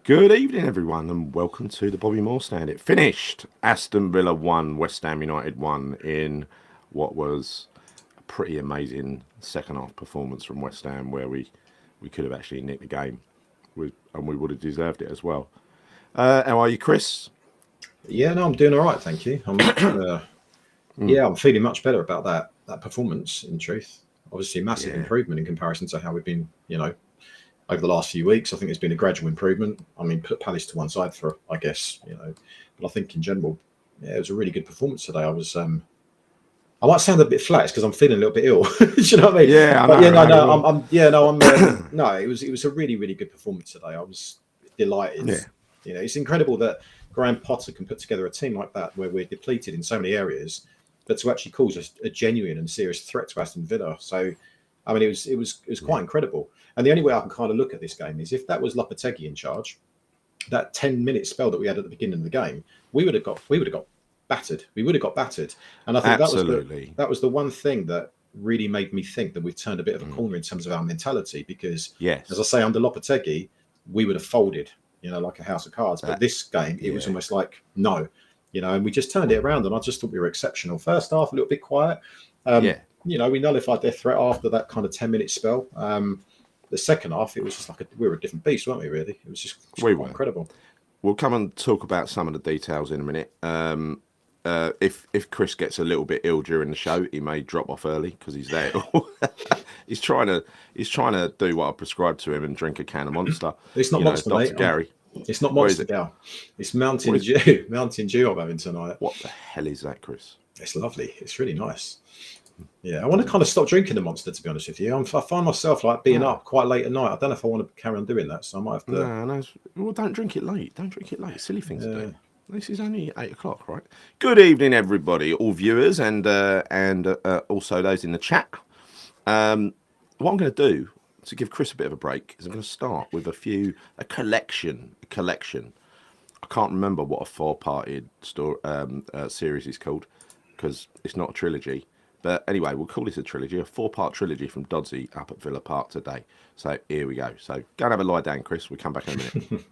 Good evening, everyone, and welcome to the Bobby Moore Stand. It finished. Aston Villa 1, West Ham United 1 in what was a pretty amazing second half performance from West Ham, where we could have actually nicked the game, and we would have deserved it as well. How are you, Chris? Yeah, no, I'm doing all right, thank you. I'm feeling much better about that performance. In truth, obviously, massive improvement in comparison to how we've been, over the last few weeks. I think there's been a gradual improvement. I mean, put Palace to one side for, I guess, but I think in general, it was a really good performance today. I might sound a bit flat because I'm feeling a little bit ill. Do you know what I mean? Yeah, I know. No, it was a really, really good performance today. I was delighted. Yeah. It's incredible that Graham Potter can put together a team like that where we're depleted in so many areas, but to actually cause us a genuine and serious threat to Aston Villa. So, I mean, it was quite incredible. And the only way I can kind of look at this game is if that was Lopetegui in charge, that 10-minute spell that we had at the beginning of the game, we would have got battered. We would have got battered. And I think that was the one thing that really made me think that we've turned a bit of a corner in terms of our mentality. Because, as I say, under Lopetegui, we would have folded, like a house of cards. But this game, it was almost like no, and we just turned it around. And I just thought we were exceptional. First half, a little bit quiet. We nullified their threat after that kind of 10-minute spell. The second half, it was just like we were a different beast, weren't we? Really, it was just incredible. We'll come and talk about some of the details in a minute. If Chris gets a little bit ill during the show, he may drop off early because he's there. he's trying to do what I prescribed to him and drink a can of Monster. It's not Monster, Dr. mate. Gary. It's not Monster, Gal. It's Mountain Dew. Mountain Dew I'm having tonight. What the hell is that, Chris? It's lovely. It's really nice. Yeah, I want to kind of stop drinking the Monster, to be honest with you. I find myself like being up quite late at night. I don't know if I want to carry on doing that, so I might have to. No. Well, don't drink it late. Don't drink it late. Silly thing to do. This is only 8 o'clock, right? Good evening, everybody, all viewers and also those in the chat. What I'm going to do to give Chris a bit of a break is I'm going to start with a collection. I can't remember what a four-parted series is called because it's not a trilogy. But anyway, we'll call this a trilogy, a four-part trilogy from Dodsey up at Villa Park today. So here we go. So go and have a lie down, Chris. We'll come back in a minute.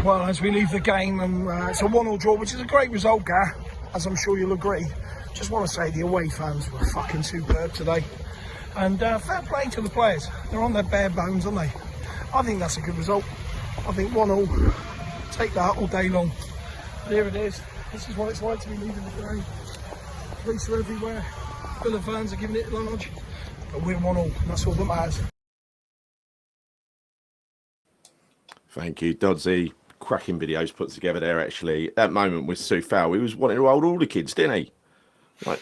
Well, as we leave the game, and it's a 1-1 draw, which is a great result, Gar, as I'm sure you'll agree. Just want to say the away fans were fucking superb today. And fair play to the players. They're on their bare bones, aren't they? I think that's a good result. I think 1-1, take that all day long. But here it is. This is what it's like to be leaving the game. Police are everywhere. Villa fans are giving it large. But we're 1-1, that's all that matters. Thank you, Dodsey. Cracking videos put together there, actually. That moment with Sue Fowl, he was wanting to hold all the kids, didn't he? Like,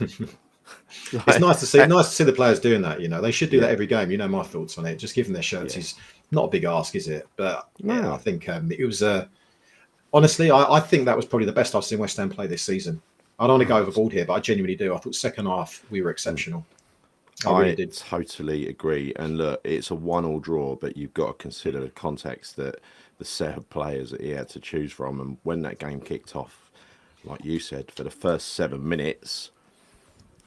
It's nice to see the players doing that. They should do that every game. My thoughts on it. Just giving their shirts is not a big ask, is it? But I think it was. Honestly, I think that was probably the best I've seen West Ham play this season. I don't want to go overboard here, but I genuinely do. I thought second half we were exceptional. I really did. Totally agree. And look, it's a 1-1 draw, but you've got to consider the context that the set of players that he had to choose from, and when that game kicked off, like you said, for the first 7 minutes,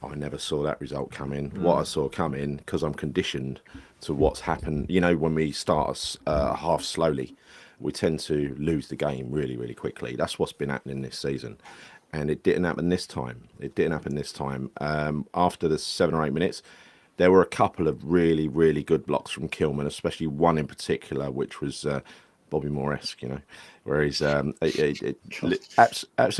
I never saw that result come in. What I saw come in, because I'm conditioned to what's happened. When we start half slowly, we tend to lose the game really, really quickly. That's what's been happening this season. And it didn't happen this time. After the 7 or 8 minutes, there were a couple of really, really good blocks from Kilman, especially one in particular, which was Bobby Moore-esque, where he's absolutely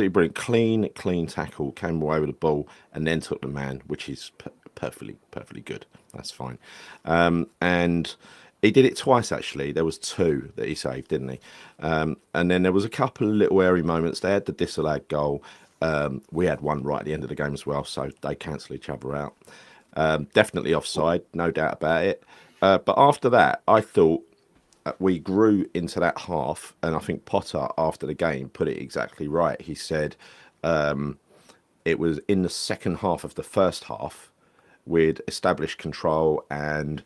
brilliant. Clean tackle, came away with the ball, and then took the man, which is perfectly good. That's fine. And he did it twice, actually. There was 2 that he saved, didn't he? And then there was a couple of little airy moments. They had the disallowed goal. We had one right at the end of the game as well, so they cancel each other out. Definitely offside, no doubt about it. But after that, I thought we grew into that half, and I think Potter, after the game, put it exactly right. He said it was in the second half of the first half we'd established control and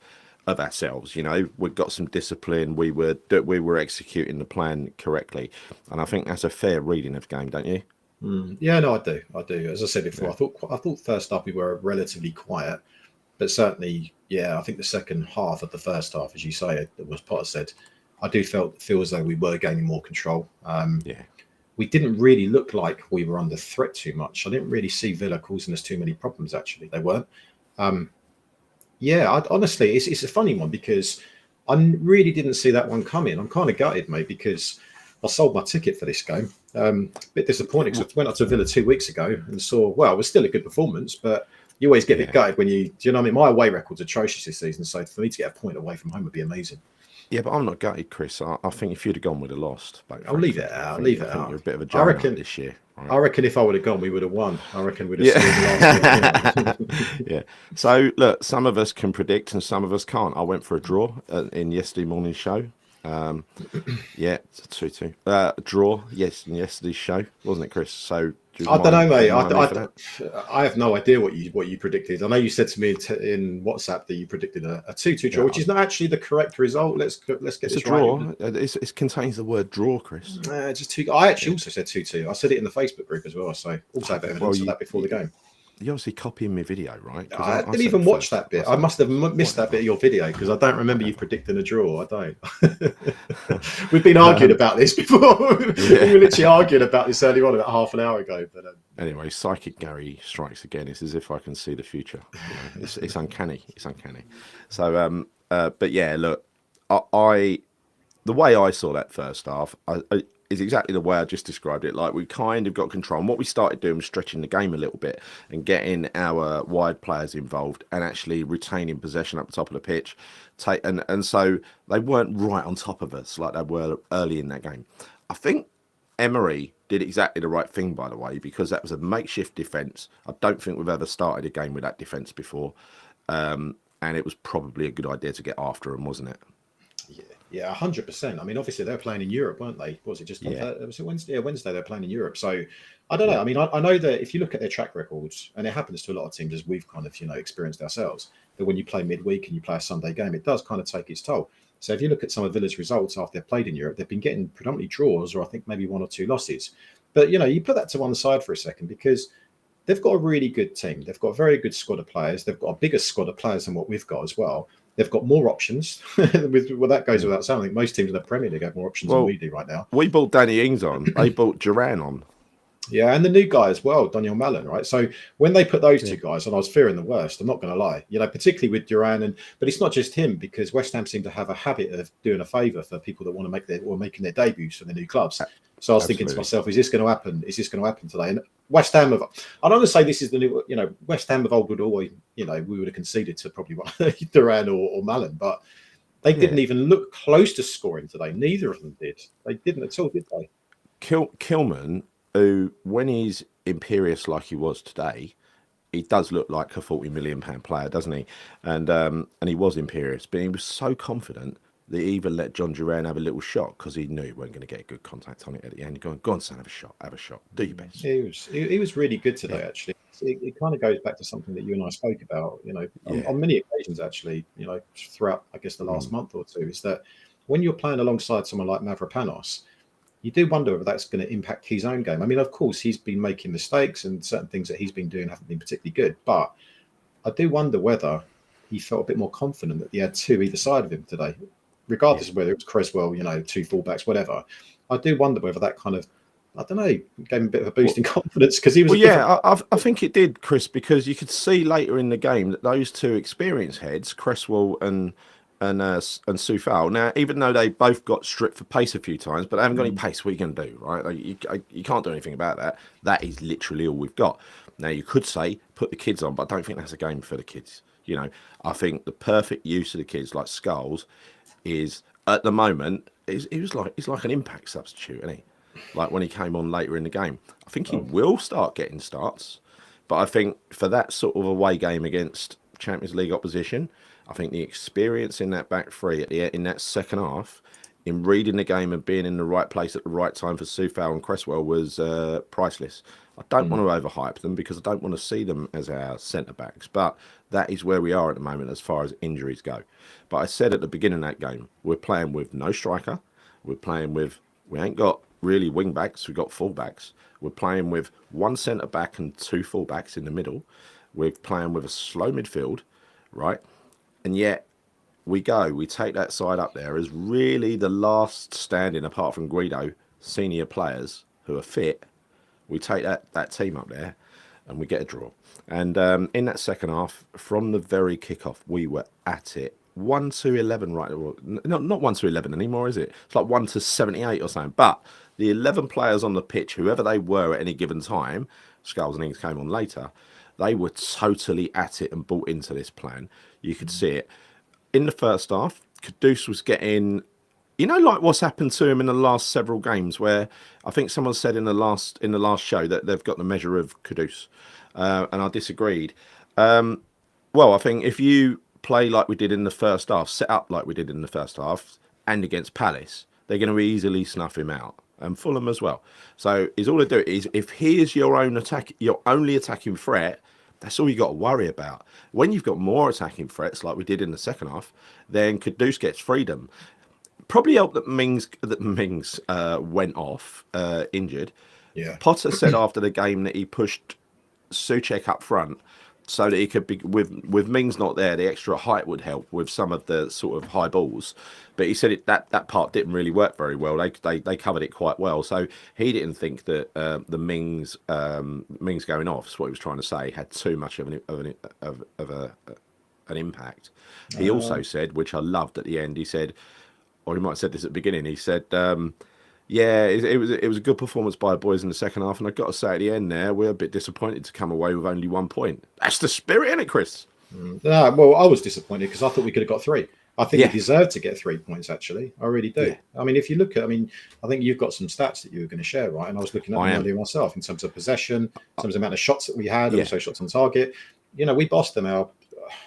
of ourselves. We've got some discipline. We were executing the plan correctly, and I think that's a fair reading of the game, don't you? Yeah, no, I do. As I said before, I thought first half we were relatively quiet, but certainly, I think the second half of the first half, as you say, it was Potter said, I do feel as though we were gaining more control. We didn't really look like we were under threat too much. I didn't really see Villa causing us too many problems. Actually, they weren't. Honestly, it's a funny one because I really didn't see that one coming. I'm kind of gutted, mate, because I sold my ticket for this game. A bit disappointed because I went up to Villa 2 weeks ago and saw, it was still a good performance, but you always get a bit gutted when do you know what I mean? My away record's atrocious this season, so for me to get a point away from home would be amazing. Yeah, but I'm not gutted, Chris. I think if you'd have gone, we'd have lost. I'll leave it out. You're a bit of a juggernaut this year. Right? I reckon if I would have gone, we would have won. I reckon we'd have scored the last Yeah. So, look, some of us can predict and some of us can't. I went for a draw in yesterday morning's show. 2-2. Draw, yes, in yesterday's show, wasn't it, Chris? So I don't know, mate. I have no idea what you predicted. I know you said to me in WhatsApp that you predicted a 2-2 draw, which is not actually the correct result. Let's get this draw. Right. It contains the word draw, Chris. Just 2. I actually also said 2-2. I said it in the Facebook group as well. So also have evidence of that before the game. You're obviously copying my video, right? I didn't even watch that bit. I must have missed that bit of your video because I don't remember you predicting a draw. I don't. We've been arguing about this before. We were literally arguing about this earlier on about half an hour ago. But anyway, Psychic Gary strikes again. It's as if I can see the future. It's uncanny. It's uncanny. So, but yeah, look, the way I saw that first half, is exactly the way I just described it. Like, we kind of got control, and what we started doing was stretching the game a little bit and getting our wide players involved and actually retaining possession up the top of the pitch. And so they weren't right on top of us like they were early in that game. I think Emery did exactly the right thing, by the way, because that was a makeshift defence. I don't think we've ever started a game with that defence before, and it was probably a good idea to get after them, wasn't it? Yeah, 100%. I mean, obviously they're playing in Europe, weren't they? Was it just was it Wednesday? Yeah, Wednesday they're playing in Europe. So I don't know. I mean, I know that if you look at their track records, and it happens to a lot of teams as we've kind of experienced ourselves, that when you play midweek and you play a Sunday game, it does kind of take its toll. So if you look at some of Villa's results after they've played in Europe, they've been getting predominantly draws, or I think maybe 1 or 2 losses. But you put that to one side for a second because they've got a really good team. They've got a very good squad of players. They've got a bigger squad of players than what we've got as well. They've got more options. That goes without saying. I think most teams in the Premier League have more options than we do right now. We bought Danny Ings on. They bought Duran on. Yeah, and the new guy as well, Daniel Mallon, right? So when they put those 2 guys on, I was fearing the worst. I'm not going to lie. Particularly with Duran, but it's not just him because West Ham seem to have a habit of doing a favour for people that want to making their debuts for the new clubs. So I was thinking to myself, is this going to happen? Is this going to happen today? And West Ham I don't want to say this is the new, West Ham of old would always, we would have conceded to probably Duran or Mallon, but they didn't even look close to scoring today. Neither of them did. They didn't at all, did they? Kilman, who, when he's imperious like he was today, he does look like a £40 million player, doesn't he? And he was imperious, but he was so confident that he even let John Duran have a little shot because he knew he wasn't going to get a good contact on it at the end. Go on, son, have a shot, do your best. He was really good today, actually. It kind of goes back to something that you and I spoke about, on many occasions, actually, throughout, I guess, the last month or two, is that when you're playing alongside someone like Mavropanos, you do wonder whether that's going to impact his own game. I mean, of course, he's been making mistakes and certain things that he's been doing haven't been particularly good, but I do wonder whether he felt a bit more confident that he had two either side of him today, regardless of whether it was Creswell, two fullbacks, whatever. I do wonder whether that kind of, I don't know, gave him a bit of a boost in confidence because he was. Well, I think it did, Chris, because you could see later in the game that those two experienced heads, Creswell and Soufal. Now, even though they both got stripped for pace a few times, but they haven't got any pace, what are you going to do, right? Like, you can't do anything about that. That is literally all we've got. Now, you could say put the kids on, but I don't think that's a game for the kids. I think the perfect use of the kids, like Skulls, is at the moment he's like an impact substitute, isn't he? Like when he came on later in the game, I think he will start getting starts, but I think for that sort of away game against Champions League opposition, I think the experience in that back three in that second half, in reading the game and being in the right place at the right time for Soufal and Creswell was priceless. I don't want to overhype them because I don't want to see them as our centre backs, but that is where we are at the moment as far as injuries go. But I said at the beginning of that game, we're playing with no striker. We ain't got really wing backs. We've got full backs. We're playing with one centre back and two full backs in the middle. We're playing with a slow midfield, right? And yet we take that side up there as really the last standing, apart from Guido, senior players who are fit. We take that team up there and we get a draw. And in that second half, from the very kickoff, we were at it. 1-11, right? No, not 1-11 anymore, is it? It's like 1-78 or something. But the 11 players on the pitch, whoever they were at any given time, Skulls and Ings came on later, they were totally at it and bought into this plan. You could see it. In the first half, Kudus was getting, like what's happened to him in the last several games, where I think someone said in the last show that they've got the measure of Kudus, and I disagreed. Well, I think if you play like we did in the first half, set up like we did in the first half, and against Palace, they're going to easily snuff him out, and Fulham as well. So is all they do is if he is your only attacking threat, that's all you got to worry about. When you've got more attacking threats like we did in the second half, then Kudus gets freedom. Probably helped that Mings went off injured. Yeah. Potter said after the game that he pushed Souček up front so that he could be with Mings not there, the extra height would help with some of the sort of high balls. But he said that part didn't really work very well. They covered it quite well. So he didn't think that the Mings going off, is what he was trying to say, had too much of an impact. He also said, which I loved at the end, he said, or he might have said this at the beginning, he said, it was a good performance by the boys in the second half, and I've got to say at the end there, we're a bit disappointed to come away with only 1 point. That's the spirit, isn't it, Chris? Well, I was disappointed because I thought we could have got 3. I think we deserved to get 3 points, actually. I really do. Yeah. I mean, if you look at, I think you've got some stats that you were going to share, right? And I was looking at them earlier myself in terms of possession, in terms of the amount of shots that we had, also shots on target. We bossed them out.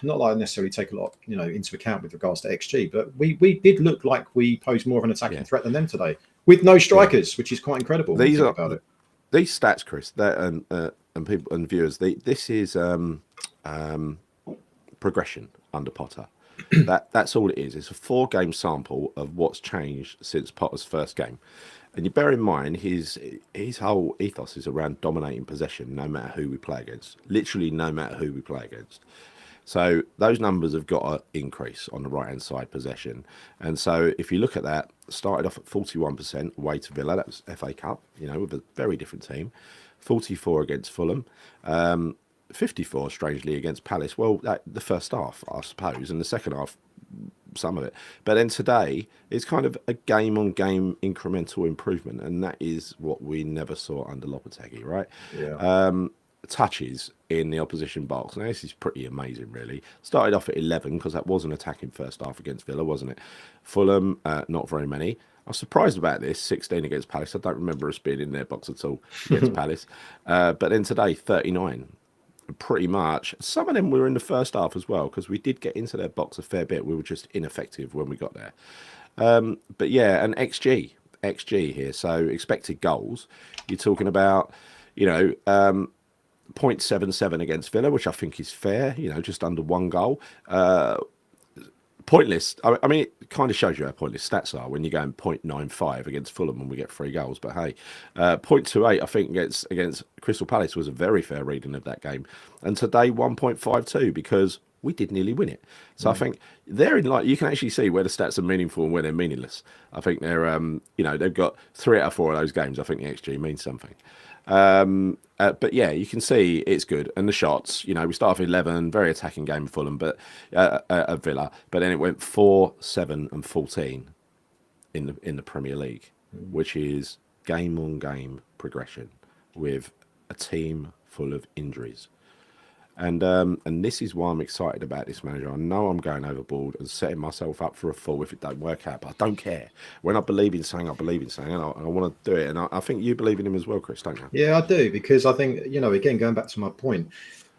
Not like I necessarily take a lot, into account with regards to XG, but we did look like we posed more of an attacking threat than them today, with no strikers, which is quite incredible. These stats, Chris, and people and viewers. This is progression under Potter. That's all it is. It's a 4-game sample of what's changed since Potter's first game. And you bear in mind his whole ethos is around dominating possession, no matter who we play against. Literally, no matter who we play against. So those numbers have got to increase on the right-hand side possession. And so if you look at that, started off at 41% away to Villa. That was FA Cup, with a very different team. 44 against Fulham. 54, strangely, against Palace. Well, the first half, I suppose, and the second half, some of it. But then today, it's kind of a game-on-game incremental improvement, and that is what we never saw under Lopetegui, right? Yeah. Touches in the opposition box. Now, this is pretty amazing, really. Started off at 11 because that was an attacking first half against Villa, wasn't it? Fulham, not very many. I was surprised about this, 16 against Palace. I don't remember us being in their box at all against Palace. But then today, 39. pretty much. Some of them were in the first half as well, because we did get into their box a fair bit. We were just ineffective when we got there. But yeah, and XG here. So expected goals. You're talking about, 0.77 against Villa, which I think is fair. Just under 1 goal. Pointless. I mean, it kind of shows you how pointless stats are when you're going 0.95 against Fulham and we get 3 goals. But hey, 0.28 I think against Crystal Palace was a very fair reading of that game. And today 1.52 because we did nearly win it. So I think they're in, like, you can actually see where the stats are meaningful and where they're meaningless. I think they're they've got 3 out of 4 of those games. I think the XG means something. But yeah, you can see it's good. And the shots, we start off 11, very attacking game of Fulham, but at Villa, but then it went 4, 7 and 14 in the Premier League, which is game on game progression with a team full of injuries. And this is why I'm excited about this manager. I know I'm going overboard and setting myself up for a fall if it don't work out, but I don't care. When I believe in something, I believe in something, and I want to do it. And I think you believe in him as well, Chris, don't you? Yeah, I do, because I think, again, going back to my point,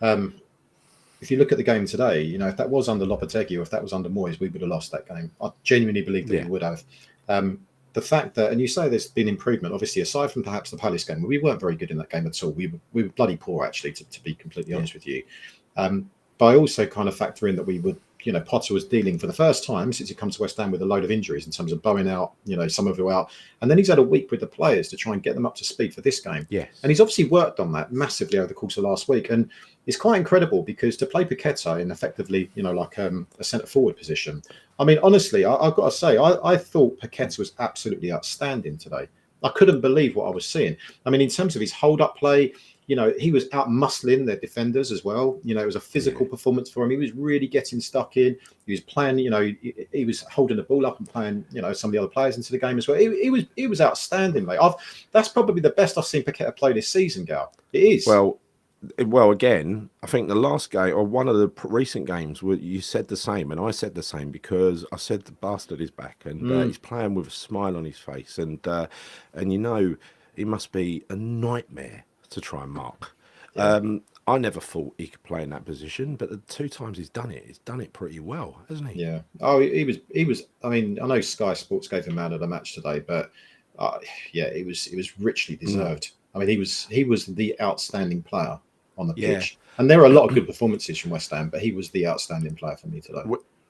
if you look at the game today, if that was under Lopetegui or if that was under Moyes, we would have lost that game. I genuinely believe that we would have. The fact that, and you say there's been improvement, obviously, aside from perhaps the Palace game, we weren't very good in that game at all. We were bloody poor, actually, to be completely honest with you. But I also kind of factor in that we would, Potter was dealing for the first time since he come to West Ham with a load of injuries in terms of Bowen out, some of who out. And then he's had a week with the players to try and get them up to speed for this game. Yes. And he's obviously worked on that massively over the course of last week. And it's quite incredible because to play Paqueta in effectively, a centre forward position. I mean, honestly, I've got to say, I thought Paqueta was absolutely outstanding today. I couldn't believe what I was seeing. I mean, in terms of his hold-up play, he was out muscling their defenders as well. It was a physical performance for him. He was really getting stuck in. He was playing, he was holding the ball up and playing, some of the other players into the game as well. He was outstanding, mate. That's probably the best I've seen Paqueta play this season, Gal. It is. Well, again, I think the last game or one of the recent games, you said the same, and I said the same because I said the bastard is back and he's playing with a smile on his face, and he must be a nightmare to try and mark. I never thought he could play in that position, but the 2 times he's done it pretty well, hasn't he? Yeah. Oh, he was. I mean, I know Sky Sports gave him man of the match today, but it was richly deserved. I mean, he was the outstanding player on the pitch, and there are a lot of good performances from West Ham, but he was the outstanding player for me today.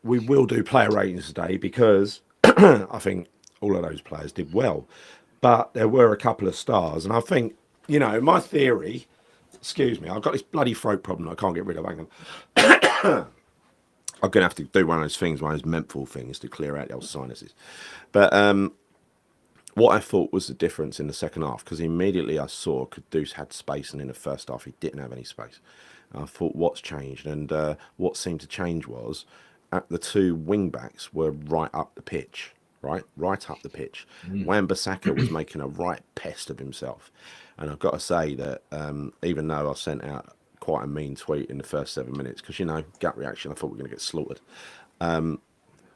We will do player ratings today because I think all of those players did well, but there were a couple of stars, and I think my theory. Excuse me, I've got this bloody throat problem I can't get rid of. Hang on. I'm gonna have to do one of those things, one of those menthol things to clear out the old sinuses. But what I thought was the difference in the second half, because immediately I saw Kudus had space, and in the first half he didn't have any space. And I thought, what's changed? And what seemed to change was the 2 wing backs were right up the pitch, right up the pitch. Wan-Bissaka was making a right pest of himself. And I've got to say that even though I sent out quite a mean tweet in the first 7 minutes, because, gut reaction, I thought we were going to get slaughtered.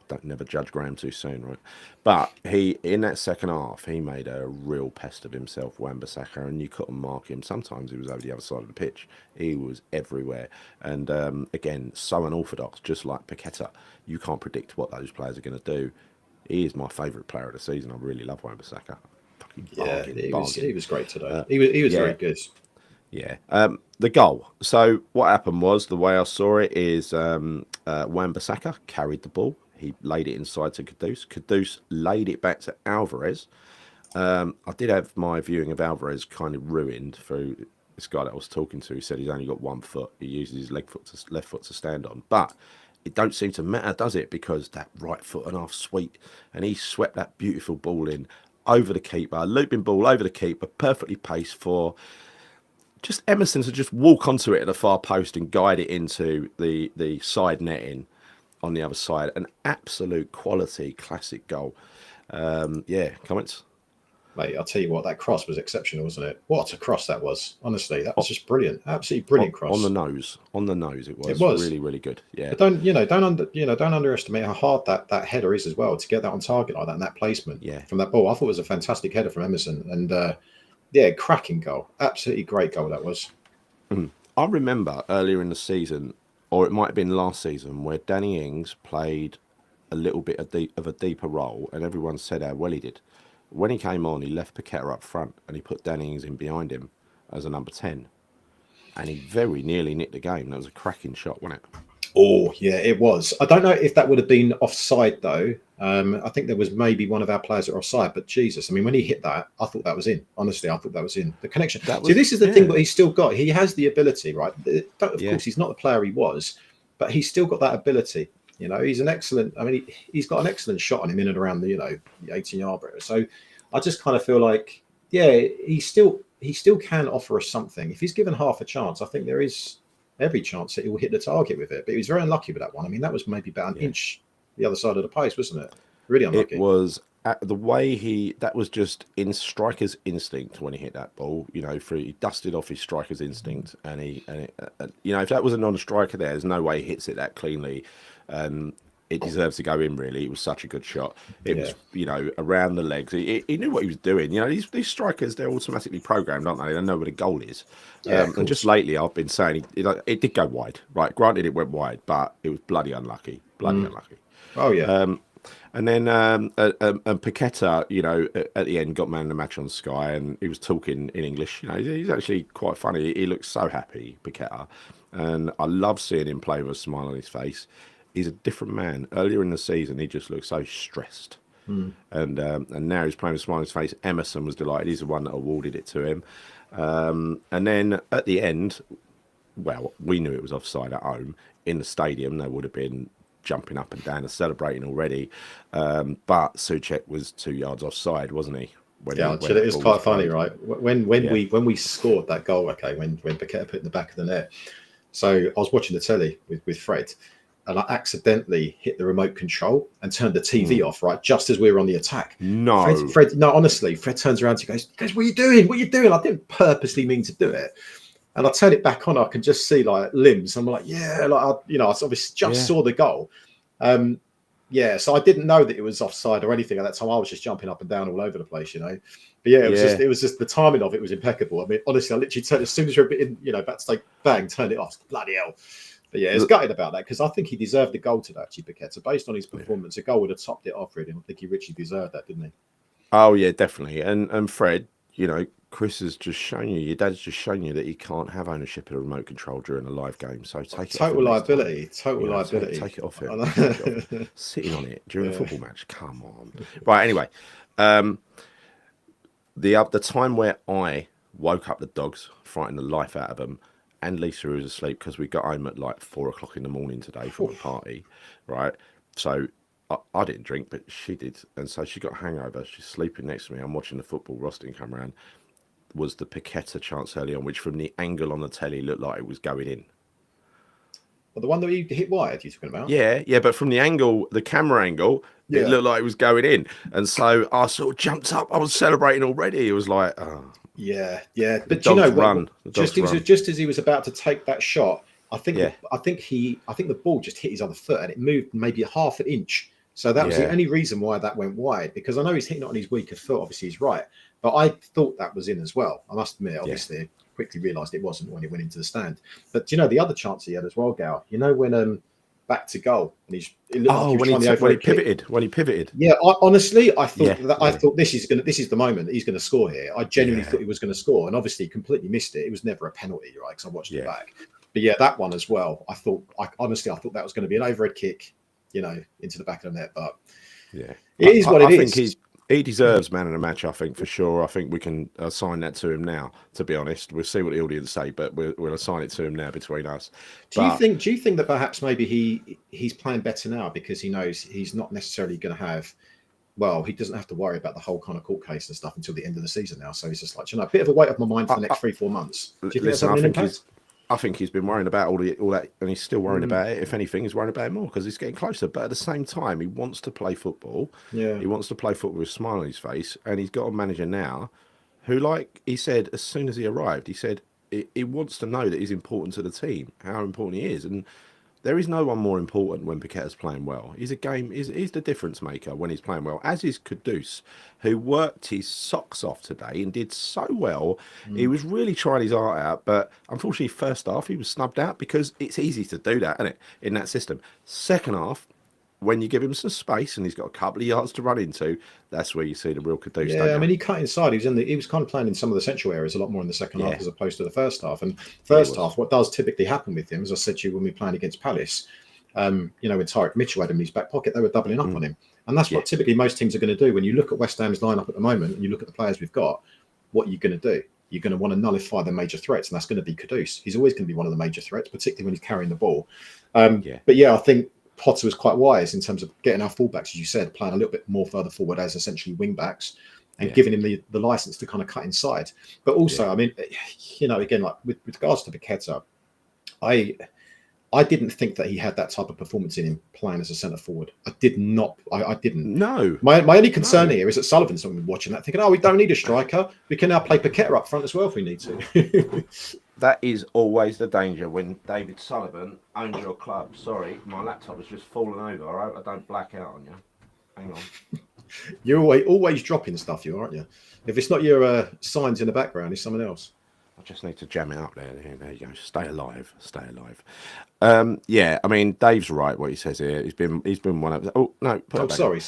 Don't never judge Graham too soon, right? But in that second half, he made a real pest of himself, Wan-Bissaka, and you couldn't mark him. Sometimes he was over the other side of the pitch. He was everywhere. And again, so unorthodox, just like Paqueta. You can't predict what those players are going to do. He is my favourite player of the season. I really love Wan-Bissaka. He was great today. He was very good. Yeah. The goal. So what happened was, the way I saw it is Wan-Bissaka carried the ball. He laid it inside to Kudus. Kudus laid it back to Alvarez. I did have my viewing of Alvarez kind of ruined through this guy that I was talking to. He said he's only got 1 foot. He uses his left foot to stand on. But it don't seem to matter, does it? Because that right foot and half sweep, and he swept that beautiful ball in over the keeper, looping ball over the keeper, perfectly paced for just Emerson to just walk onto it at the far post and guide it into the side netting on the other side. An absolute quality classic goal. Comments? Mate, I'll tell you what, that cross was exceptional, wasn't it? What a cross that was. Honestly, that was just brilliant. Absolutely brilliant cross. On the nose. It was really, really good. Yeah. But don't underestimate how hard that header is as well, to get that on target like that, and that placement from that ball. I thought it was a fantastic header from Emerson, and cracking goal. Absolutely great goal that was. I remember earlier in the season, or it might have been last season, where Danny Ings played a little bit of a deeper role, and everyone said how well he did. When he came on, he left Paqueta up front, and he put Danny Ings in behind him as a number 10, and he very nearly nicked the game. That was a cracking shot, wasn't it? Oh, yeah, it was. I don't know if that would have been offside, though. I think there was maybe one of our players that were offside, but Jesus, I mean, when he hit that, I thought that was in. Honestly, I thought that was in. The connection. See, this is the thing, but he's still got, he has the ability, right? Of course, he's not the player he was, but he's still got that ability. You know, he's an excellent, I mean, he's got an excellent shot on him in and around the, the 18-yard barrier. So I just kind of feel like, yeah, he still can offer us something. If he's given half a chance, I think there is every chance that he will hit the target with it. But he was very unlucky with that one. I mean, that was maybe about an inch the other side of the post, wasn't it? Really unlucky. It was the way that was just in striker's instinct when he hit that ball. You know, he dusted off his striker's instinct, and if that was a non-striker, there's no way he hits it that cleanly. It deserves to go in, really. It was such a good shot. It was, around the legs. He knew what he was doing. You know, these strikers, they're automatically programmed, aren't they? They know where the goal is. And just lately, I've been saying it did go wide. Right, granted, it went wide, but it was bloody unlucky. Unlucky. Oh, yeah. And then Paqueta, at the end, got man of the match on Sky, and he was talking in English. You know, he's actually quite funny. He looks so happy, Paqueta, and I love seeing him play with a smile on his face. He's a different man. Earlier in the season, he just looked so stressed, and now he's playing with a smile on his face. Emerson was delighted. He's the one that awarded it to him, and then at the end, well, we knew it was offside at home. In the stadium, there would have been jumping up and down and celebrating already, but Souček was 2 yards offside, wasn't he? It was quite funny, right? When we scored that goal, when Paqueta put in the back of the net. So I was watching the telly with Fred, and I accidentally hit the remote control and turned the TV off, right, just as we were on the attack. No, Fred, no, honestly, Fred turns around and goes, "What are you doing? What are you doing?" I didn't purposely mean to do it. And I turn it back on, I can just see like limbs. I'm like, I obviously just saw the goal. So I didn't know that it was offside or anything at that time. I was just jumping up and down all over the place, But it was just the timing of it was impeccable. I mean, honestly, I literally turned as soon as we were in, about to say bang, turned it off. Bloody hell. But yeah, it's gutted about that because I think he deserved the goal today, actually, Paqueta. Based on his performance, a goal would have topped it off, really. I think he richly deserved that, didn't he? Oh, yeah, definitely. And Fred, Chris has just shown you, your dad's just shown you that he can't have ownership of a remote control during a live game. So take it off. Total liability. Take it off it. Sitting on it during a football match. Come on. Right, anyway. The time where I woke up the dogs, frightened the life out of them, and Lisa, who was asleep because we got home at like 4 o'clock in the morning today from a party, right? So I didn't drink, but she did. And so she got a hangover. She's sleeping next to me. I'm watching the football. Rostin come around. Was the Paqueta chance early on, which from the angle on the telly looked like it was going in. Well, the one that you hit wide, you're talking about? Yeah, but from the angle, the camera angle, it looked like it was going in. And so I sort of jumped up. I was celebrating already. It was like, oh. Yeah. But just as he was about to take that shot, I think the ball just hit his other foot and it moved maybe a half an inch. So that was the only reason why that went wide, because I know he's hitting it on his weaker foot. Obviously, he's right. But I thought that was in as well. I must admit, obviously, I quickly realised it wasn't when he went into the stand. But the other chance he had as well, Gal, when back to goal and when he pivoted. Yeah, honestly, I thought this is the moment that he's going to score here. I genuinely thought he was going to score, and obviously completely missed it. It was never a penalty, right? Because I watched it back. But that one as well. I thought that was going to be an overhead kick, into the back of the net. But it is what it is. He deserves man of the match, I think, for sure. I think we can assign that to him now, to be honest. We'll see what the audience say, but we'll assign it to him now between us. Do you think that perhaps maybe he's playing better now because he knows he's not necessarily going to have, he doesn't have to worry about the whole kind of court case and stuff until the end of the season now. So he's just like, a bit of a weight off my mind for the next 3-4 months. Do you think that's having an impact? I think he's been worrying about all that, and he's still worrying about it. If anything, he's worrying about it more because he's getting closer. But at the same time, he wants to play football. Yeah, he wants to play football with a smile on his face, and he's got a manager now who, like he said, as soon as he arrived, he said he wants to know that he's important to the team, how important he is. And there is no one more important when Paqueta's playing well. He's the difference maker when he's playing well, as is Kudus, who worked his socks off today and did so well. He was really trying his art out, but unfortunately, first half, he was snubbed out because it's easy to do that, isn't it, in that system. Second half, when you give him some space and he's got a couple of yards to run into, that's where you see the real Kudus. Yeah, I mean, he cut inside. He was kind of playing in some of the central areas a lot more in the second half as opposed to the first half. And first half, what does typically happen with him, as I said to you when we were playing against Palace, when Tyreek Mitchell had him in his back pocket, they were doubling up on him. And that's what typically most teams are going to do. When you look at West Ham's lineup at the moment and you look at the players we've got, what are you going to do? You're going to want to nullify the major threats, and that's going to be Kudus. He's always going to be one of the major threats, particularly when he's carrying the ball. But I think Potter was quite wise in terms of getting our fullbacks, as you said, playing a little bit more further forward as essentially wing backs and giving him the license to kind of cut inside. But also, I mean, again, like with regards to Paqueta, I didn't think that he had that type of performance in him playing as a centre forward. I did not. I didn't. No. My only concern here is that Sullivan's watching that, thinking, we don't need a striker. We can now play Paqueta up front as well if we need to. That is always the danger when David Sullivan owns your club. Sorry, my laptop has just fallen over. I hope I don't black out on you. Hang on. You're always dropping stuff, aren't you? If it's not your signs in the background, it's someone else. I just need to jam it up there. There you go. Stay alive. Stay alive. I mean, Dave's right. What he says here. He's been one of. Oh no. Sorry.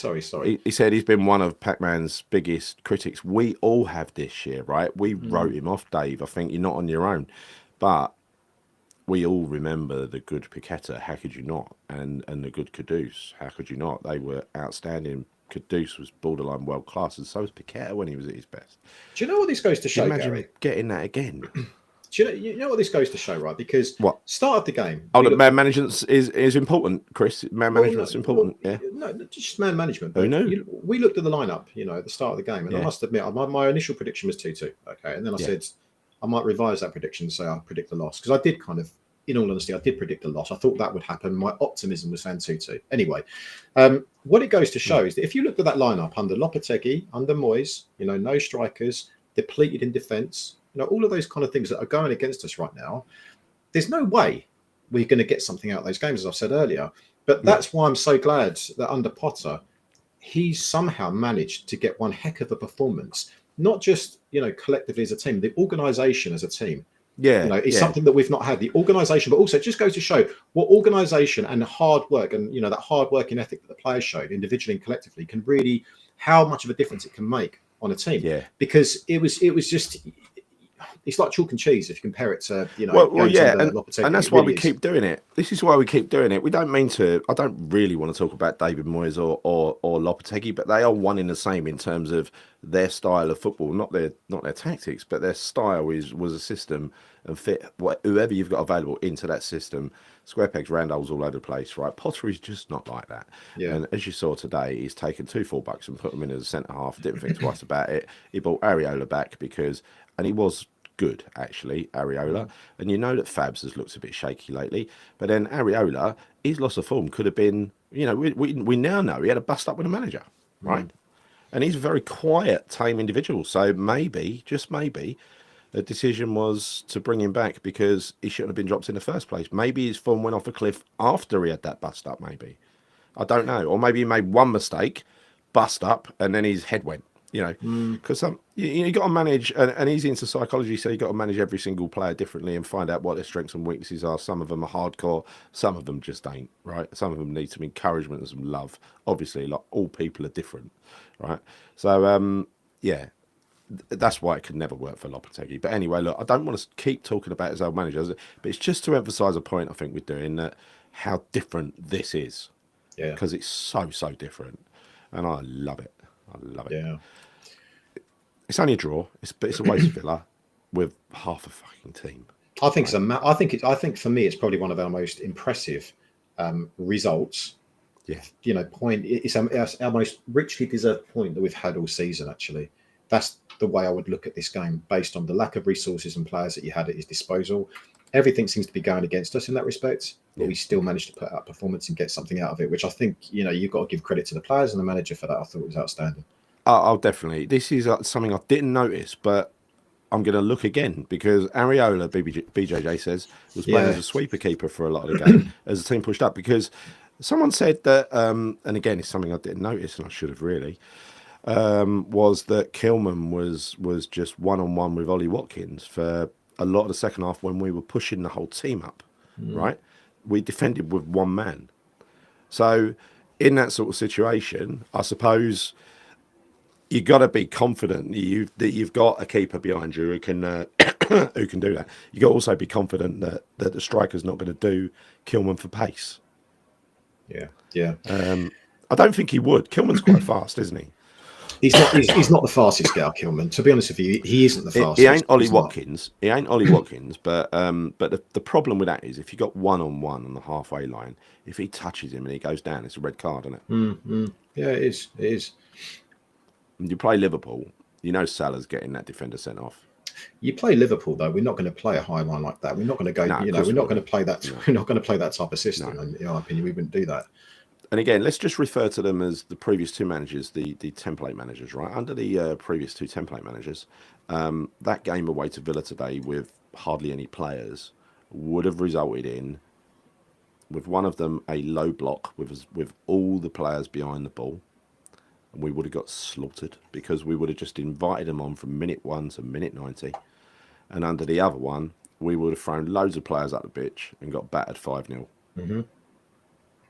He said he's been one of Pac-Man's biggest critics. We all have this year, right? We wrote him off, Dave. I think you're not on your own, but we all remember the good Paqueta. How could you not? And the good Kudus. How could you not? They were outstanding. Kudus was borderline world class, and so was Paqueta when he was at his best. Do you know what this goes to show, imagine Gary? Getting that again. Do you know what this goes to show, right? Because start of the game. Man management is important, Chris. Man management's important. No, just man management. Who knew? We looked at the lineup, at the start of the game, and I must admit, my initial prediction was 2-2. Okay, and then I said I might revise that prediction and say I predict the loss, because I did kind of. In all honesty, I did predict a loss. I thought that would happen. My optimism was saying 2-2. Anyway, what it goes to show is that if you looked at that lineup under Lopetegui, under Moyes, no strikers, depleted in defence, all of those kind of things that are going against us right now, there's no way we're going to get something out of those games, as I've said earlier. But that's why I'm so glad that under Potter, he's somehow managed to get one heck of a performance, not just, collectively as a team, the organisation as a team. It's something that we've not had, the organisation, but also it just goes to show what organisation and hard work and, that hard working ethic that the players showed individually and collectively can really, how much of a difference it can make on a team. Yeah. Because it was just, it's like chalk and cheese if you compare it to, and that's why we keep doing it. This is why we keep doing it. We don't mean to, I don't really want to talk about David Moyes or Lopetegui, but they are one in the same in terms of their style of football, not their tactics, but their style was a system and fit whoever you've got available into that system. Square pegs, round holes all over the place, right? Potter is just not like that. Yeah. And as you saw today, he's taken 2 fullbacks and put them in as a centre half. Didn't think twice about it. He brought Areola back and he was good, actually, Areola. And that Fabs has looked a bit shaky lately. But then Areola, his loss of form could have been, we now know he had a bust up with a manager, right? And he's a very quiet, tame individual. So maybe, just maybe, the decision was to bring him back because he shouldn't have been dropped in the first place. Maybe his form went off a cliff after he had that bust up, maybe. I don't know. Or maybe he made one mistake, bust up, and then his head went. Because you got to manage, and he's into psychology, so you got to manage every single player differently and find out what their strengths and weaknesses are. Some of them are hardcore, some of them just ain't, right? Some of them need some encouragement and some love. Obviously, like all people are different, right? So, that's why it could never work for Lopetegui. But anyway, look, I don't want to keep talking about his old manager, but it's just to emphasise a point I think we're doing, that how different this is. Yeah. Because it's so different, and I love it. I love it. Yeah. It's only a draw. It's a waste Villa with half a fucking team. I think I think for me it's probably one of our most impressive results. Yeah. It's our most richly deserved point that we've had all season. Actually, that's the way I would look at this game based on the lack of resources and players that he had at his disposal. Everything seems to be going against us in that respect, but we still managed to put out performance and get something out of it, which I think, you've got to give credit to the players and the manager for that. I thought it was outstanding. I'll definitely. This is something I didn't notice, but I'm going to look again because Areola, BJJ says, was playing as a sweeper keeper for a lot of the game as the team pushed up. Because someone said that, and again, it's something I didn't notice and I should have really, was that Kilman was just one-on-one with Ollie Watkins for a lot of the second half when we were pushing the whole team up, right? We defended with one man. So in that sort of situation, I suppose you got to be confident that you've got a keeper behind you who can who can do that. You got to also be confident that the striker's not going to do Kilman for pace. Yeah. I don't think he would. Kilman's quite fast, isn't he? He's not the fastest guy, Kilman. To be honest with you, he isn't the fastest. He ain't Ollie Watkins. He ain't Ollie Watkins. But the problem with that is if you got one-on-one on the halfway line, if he touches him and he goes down, it's a red card, isn't it? Yeah, it is. It is. You play Liverpool, you know Salah's getting that defender sent off. You play Liverpool though. We're not going to play a high line like that. We're not going to go. We're not going to play that. No. We're not going to play that type of system. No. In our opinion, we wouldn't do that. And again, let's just refer to them as the previous two managers, the template managers, right? Under the previous two template managers, that game away to Villa today with hardly any players would have resulted in, with one of them, a low block with all the players behind the ball. And we would have got slaughtered because we would have just invited them on from minute 1 to minute 90. And under the other one, we would have thrown loads of players up the pitch and got battered 5-0.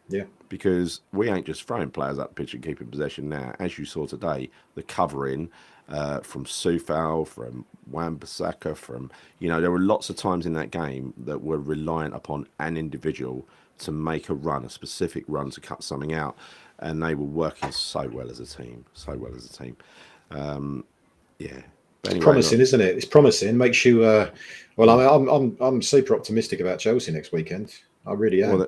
Yeah. Because we ain't just throwing players up the pitch and keeping possession now. As you saw today, the covering from Soufal, from Wan-Bissaka, there were lots of times in that game that were reliant upon an individual to make a specific run to cut something out. And they were working so well as a team. Yeah. But anyway, promising, isn't it? It's promising. Makes you. I'm super optimistic about Chelsea next weekend. I really am. Well,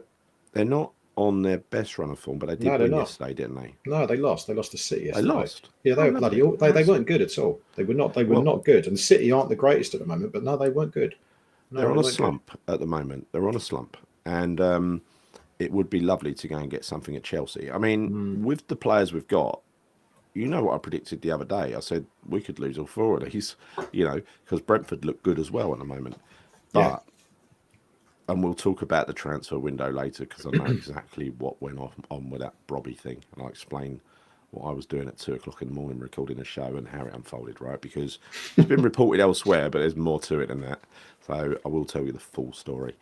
they're not on their best run of form, but they did win yesterday, didn't they? No, they lost. They lost to City yesterday. They lost. Yeah, they were bloody. They weren't good at all. They were not. They were not good. And City aren't the greatest at the moment, but no, they weren't good. No, they're on a slump at the moment. They're on a slump, and it would be lovely to go and get something at Chelsea. I mean, with the players we've got, you know what I predicted the other day. I said we could lose all 4 of these, because Brentford look good as well at the moment. But, and we'll talk about the transfer window later because I know exactly what went on with that Brobby thing. And I'll explain what I was doing at 2 o'clock in the morning recording a show and how it unfolded, right? Because it's been reported elsewhere, but there's more to it than that. So I will tell you the full story.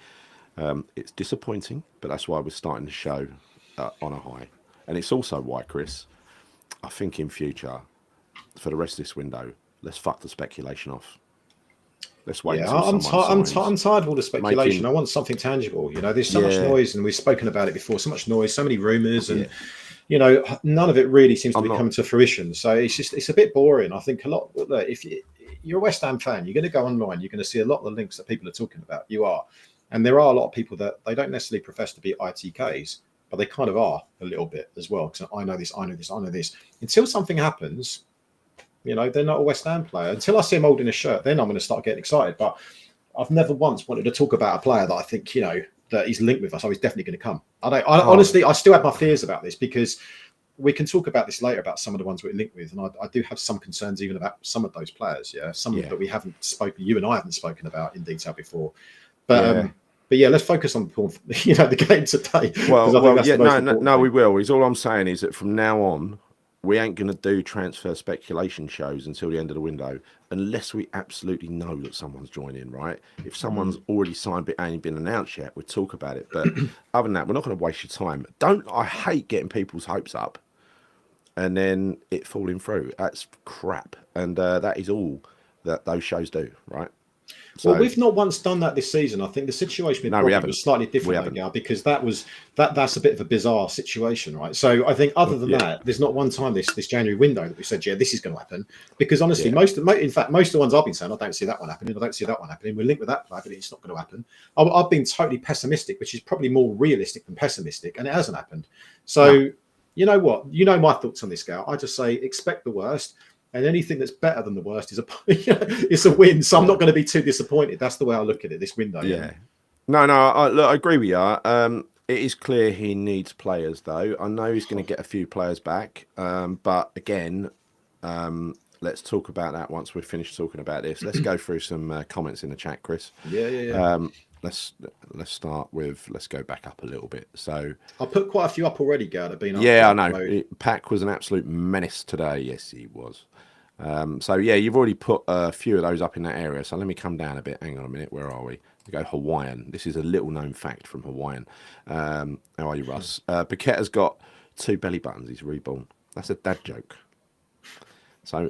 It's disappointing, but that's why we're starting the show on a high. And it's also why, Chris, I think in future, for the rest of this window, let's fuck the speculation off. Let's wait. Yeah, I'm tired of all the speculation. I want something tangible. There's so much noise, and we've spoken about it before. So much noise, so many rumours, and none of it really seems to be coming to fruition. So it's a bit boring. I think a lot. If you're a West Ham fan, you're going to go online. You're going to see a lot of the links that people are talking about. You are. And there are a lot of people that they don't necessarily profess to be ITKs, but they kind of are a little bit as well. Because I know this. Until something happens, they're not a West Ham player. Until I see him holding a shirt, then I'm going to start getting excited. But I've never once wanted to talk about a player that I think, that he's linked with us. He's definitely going to come. Honestly, I still have my fears about this because we can talk about this later about some of the ones we're linked with. And I do have some concerns even about some of those players. Yeah. Some that we haven't spoken, you and I haven't spoken about in detail before. But let's focus on the game today. No, we will. All I'm saying is that from now on, we ain't going to do transfer speculation shows until the end of the window, unless we absolutely know that someone's joining. Right? If someone's already signed but ain't been announced yet, we'll talk about it. But other than that, we're not going to waste your time. I hate getting people's hopes up and then it falling through. That's crap, and that is all that those shows do. Right? So, well, we've not once done that this season. I think the situation with Brobbey was slightly different now because that's a bit of a bizarre situation, right? So I think other than that, there's not one time this January window that we said, this is going to happen. Because honestly, most of the ones I've been saying, I don't see that one happening. I don't see that one happening. We're linked with that player, but it's not going to happen. I've been totally pessimistic, which is probably more realistic than pessimistic, and it hasn't happened. So you know what? You know my thoughts on this, Gal. I just say expect the worst. And anything that's better than the worst is it's a win. So I'm not going to be too disappointed. That's the way I look at it this window. Yeah. No, I agree with you. It is clear he needs players, though. I know he's going to get a few players back. But again, let's talk about that once we've finished talking about this. Let's go through some comments in the chat, Chris. Yeah. Let's start with, let's go back up a little bit. So I put quite a few up already, Gerd. Have been up. Yeah, I know. Pack was an absolute menace today. Yes, he was. So yeah, you've already put a few of those up in that area. So let me come down a bit. Hang on a minute. Where are we? We go Hawaiian. This is a little known fact from Hawaiian. How are you, Russ? Paqueta's got 2 belly buttons. He's reborn. That's a dad joke. So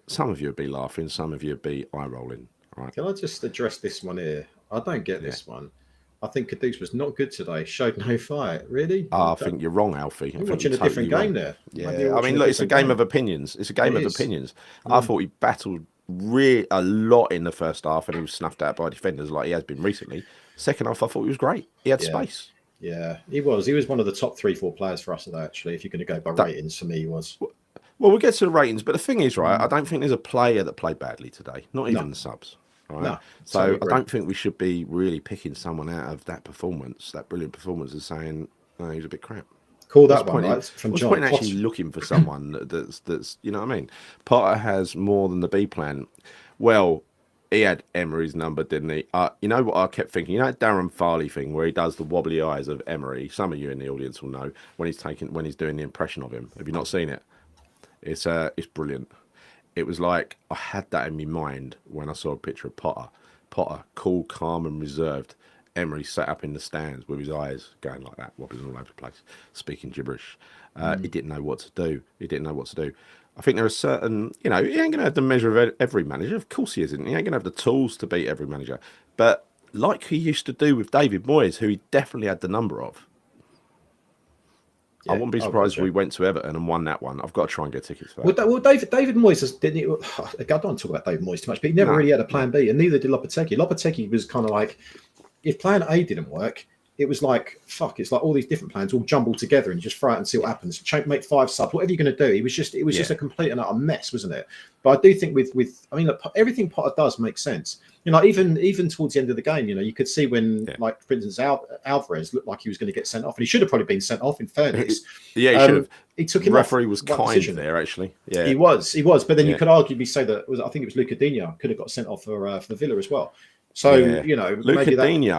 some of you would be laughing, some of you would be eye rolling. Right? Can I just address this one here? I don't get this one. I think Kudus was not good today. Showed no fight. Really? I think you're wrong, Alfie. You're watching a different game there. Yeah, I mean, look, it's a game of opinions. It's a game of opinions. I thought he battled a lot in the first half, and he was snuffed out by defenders like he has been recently. Second half, I thought he was great. He had space. Yeah, he was. He was one of the top 3-4 players for us today, actually. If you're going to go by ratings, for me, he was. Well, we'll get to the ratings, but the thing is, right, I don't think there's a player that played badly today. Not even the subs. Right? No, so I don't think we should be really picking someone out of that performance, that brilliant performance, and saying, oh, he's a bit crap. Call that one, right? From John. Point actually looking for someone that's, you know what I mean? Potter has more than the B plan. Well, he had Emery's number, didn't he? You know what I kept thinking? You know that Darren Farley thing where he does the wobbly eyes of Emery? Some of you in the audience will know when he's doing the impression of him. Have you not seen it? It's brilliant. It was like I had that in my mind when I saw a picture of Potter. Potter, cool, calm, and reserved. Emery sat up in the stands with his eyes going like that, wobbling all over the place, speaking gibberish. He didn't know what to do. I think there are certain, he ain't going to have the measure of every manager. Of course he isn't. He ain't going to have the tools to beat every manager. But like he used to do with David Moyes, who he definitely had the number of. I wouldn't be surprised if we went to Everton and won that one. I've got to try and get tickets for that. Well, David Moyes didn't. I don't want to talk about David Moyes too much, but he never really had a plan B, and neither did Lopetegui. Lopetegui was kind of like, if plan A didn't work, it was like, fuck, it's like all these different plans all jumbled together and just throw it and see what happens. Make 5 subs, whatever you're going to do. It was just a complete and utter mess, wasn't it? But I do think I mean, look, everything Potter does makes sense. Even towards the end of the game, you could see when, like, for instance, Alvarez looked like he was going to get sent off, and he should have probably been sent off, in fairness. He should have. He took him off. The referee was kind decision there, actually. Yeah, he was. But then you could arguably say that I think it was Luca Digne could have got sent off for Villa as well. So, Luca Digne,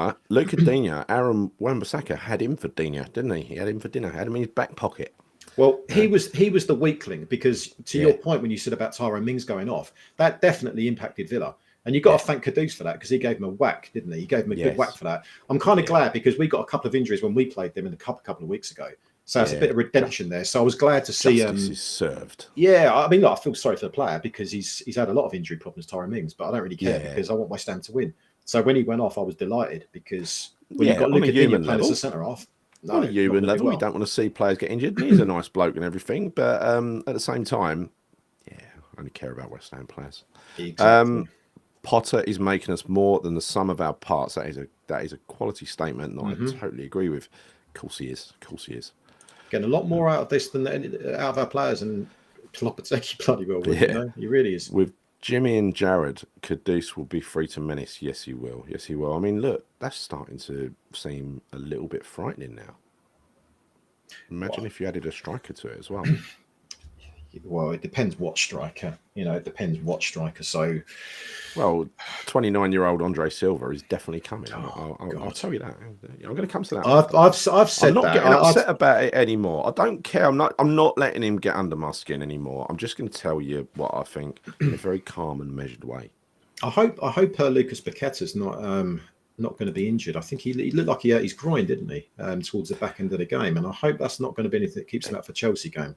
Aaron Wan-Bissaka had him for Digne, didn't he? He had him for dinner, had him in his back pocket. Well, he was the weakling, because to your point when you said about Tyrone Mings going off, that definitely impacted Villa. And you've got to thank Kudus for that, because he gave him a whack, didn't he? He gave him a good whack for that. I'm kind of glad, because we got a couple of injuries when we played them in a couple of weeks ago. So it's a bit of redemption there. So I was glad to see. Justice is served. Yeah, I mean, look, I feel sorry for the player, because he's had a lot of injury problems, Tyrone Mings, but I don't really care because I want West Ham to win. So when he went off, I was delighted, because when you've got Luca Digne playing as a centre half, on a human level, you don't want to see players get injured. He's a nice bloke and everything, but at the same time, I only care about West Ham players. Exactly. Potter is making us more than the sum of our parts. That is a quality statement that I totally agree with. Of course he is. Getting a lot more out of this than out of our players, and Lopetegui bloody well will. He really is. With Jimmy and Jared, Kudus will be free to menace. Yes, he will. I mean, look, that's starting to seem a little bit frightening now. Imagine if you added a striker to it as well. Well, it depends what striker. So, well, 29-year-old Andre Silva is definitely coming. I'll tell you that. I'm going to come to that. I've said I'm not that. getting upset about it anymore. I don't care. I'm not letting him get under my skin anymore. I'm just going to tell you what I think in a very calm and measured way. I hope Lucas Paqueta's not going to be injured. I think he looked like he hurt his groin, didn't he, towards the back end of the game? And I hope that's not going to be anything that keeps him out for Chelsea game.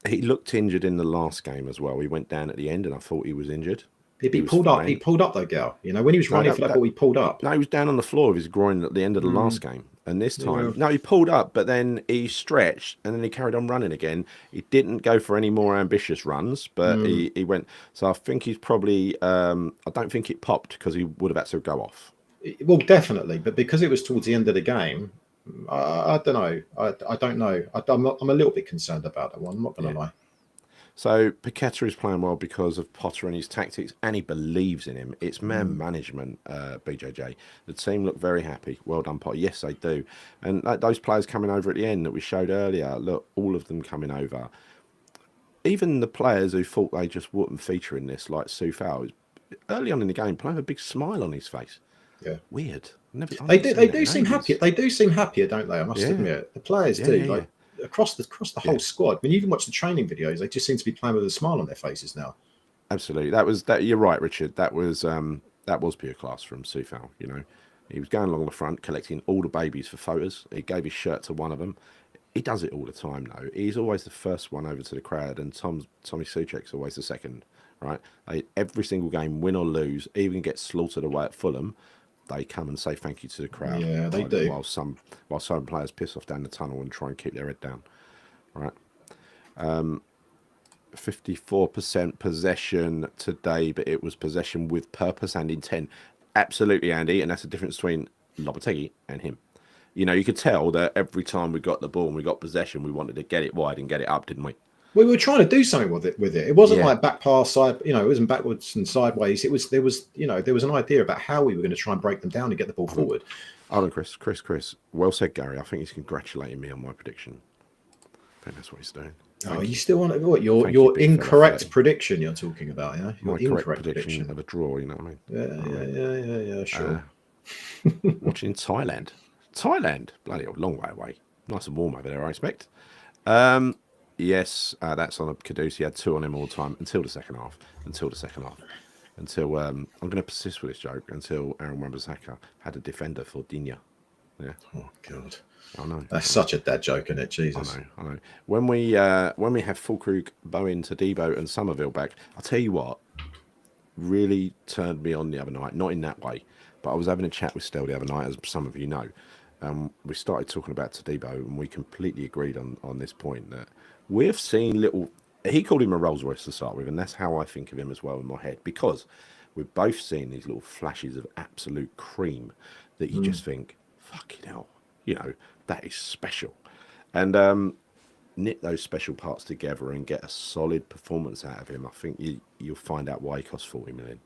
He looked injured in the last game as well. He went down at the end, and I thought he was injured. He pulled up. He pulled up though, Gal. When he was running for that ball, he pulled up. No, he was down on the floor with his groin at the end of the last game. And this time, he pulled up, but then he stretched, and then he carried on running again. He didn't go for any more ambitious runs, but he went. So I think he's probably. I don't think it popped, because he would have had to go off. Well, definitely, but because it was towards the end of the game, I don't know. I don't know. I'm a little bit concerned about that one. I'm not going to lie. So Paqueta is playing well because of Potter and his tactics, and he believes in him. It's man management, BJJ. The team look very happy. Well done, Potter. Yes, they do. And those players coming over at the end that we showed earlier, look, all of them coming over. even the players who thought they just wouldn't feature in this, like Soufal, early on in the game, playing with a big smile on his face. Yeah, weird. They do seem happier. They do seem happier, don't they? I must admit, the players do. Like across the whole squad. When you even watch the training videos, they just seem to be playing with a smile on their faces now. Absolutely, that. You're right, Richard. That was pure class from Soufal. You know, he was going along the front, collecting all the babies for photos. He gave his shirt to one of them. He does it all the time, though. He's always the first one over to the crowd, and Tommy Souček's always the second. Right? Every single game, win or lose, even get slaughtered away at Fulham, they come and say thank you to the crowd. Yeah, they do. While some players piss off down the tunnel and try and keep their head down. Right. 54% possession today, but it was possession with purpose and intent. Absolutely, Andy, and that's the difference between Lopetegui and him. You know, you could tell that every time we got the ball and we got possession, we wanted to get it wide and get it up, didn't we? We were trying to do something with it. It wasn't like back pass side. You know, it wasn't backwards and sideways. There was an idea about how we were going to try and break them down and get the ball forward. Hold on, Chris. Well said, Gary. I think he's congratulating me on my prediction. I think that's what he's doing. You still want your incorrect prediction you're talking about, yeah? My incorrect prediction of a draw, you know what I mean? Yeah, sure. Watching Thailand, bloody hell, long way away. Nice and warm over there, I expect. Yes, that's on a Kudus. He had 2 on him all the time until the second half. Until I'm going to persist with this joke until Aaron Wan-Bissaka had a defender for Digne. Yeah. Oh God. I know. That's such a dad joke, isn't it? Jesus. I know. When we have Fulkrug, Bowen, Todibo, and Somerville back, I'll tell you what really turned me on the other night. Not in that way, but I was having a chat with Stel the other night, as some of you know. We started talking about Todibo, and we completely agreed on this point that we've seen little. He called him a Rolls Royce to start with, and that's how I think of him as well in my head, because we've both seen these little flashes of absolute cream that you just think, fucking hell, you know, that is special. And knit those special parts together and get a solid performance out of him. I think you'll find out why he costs 40 million.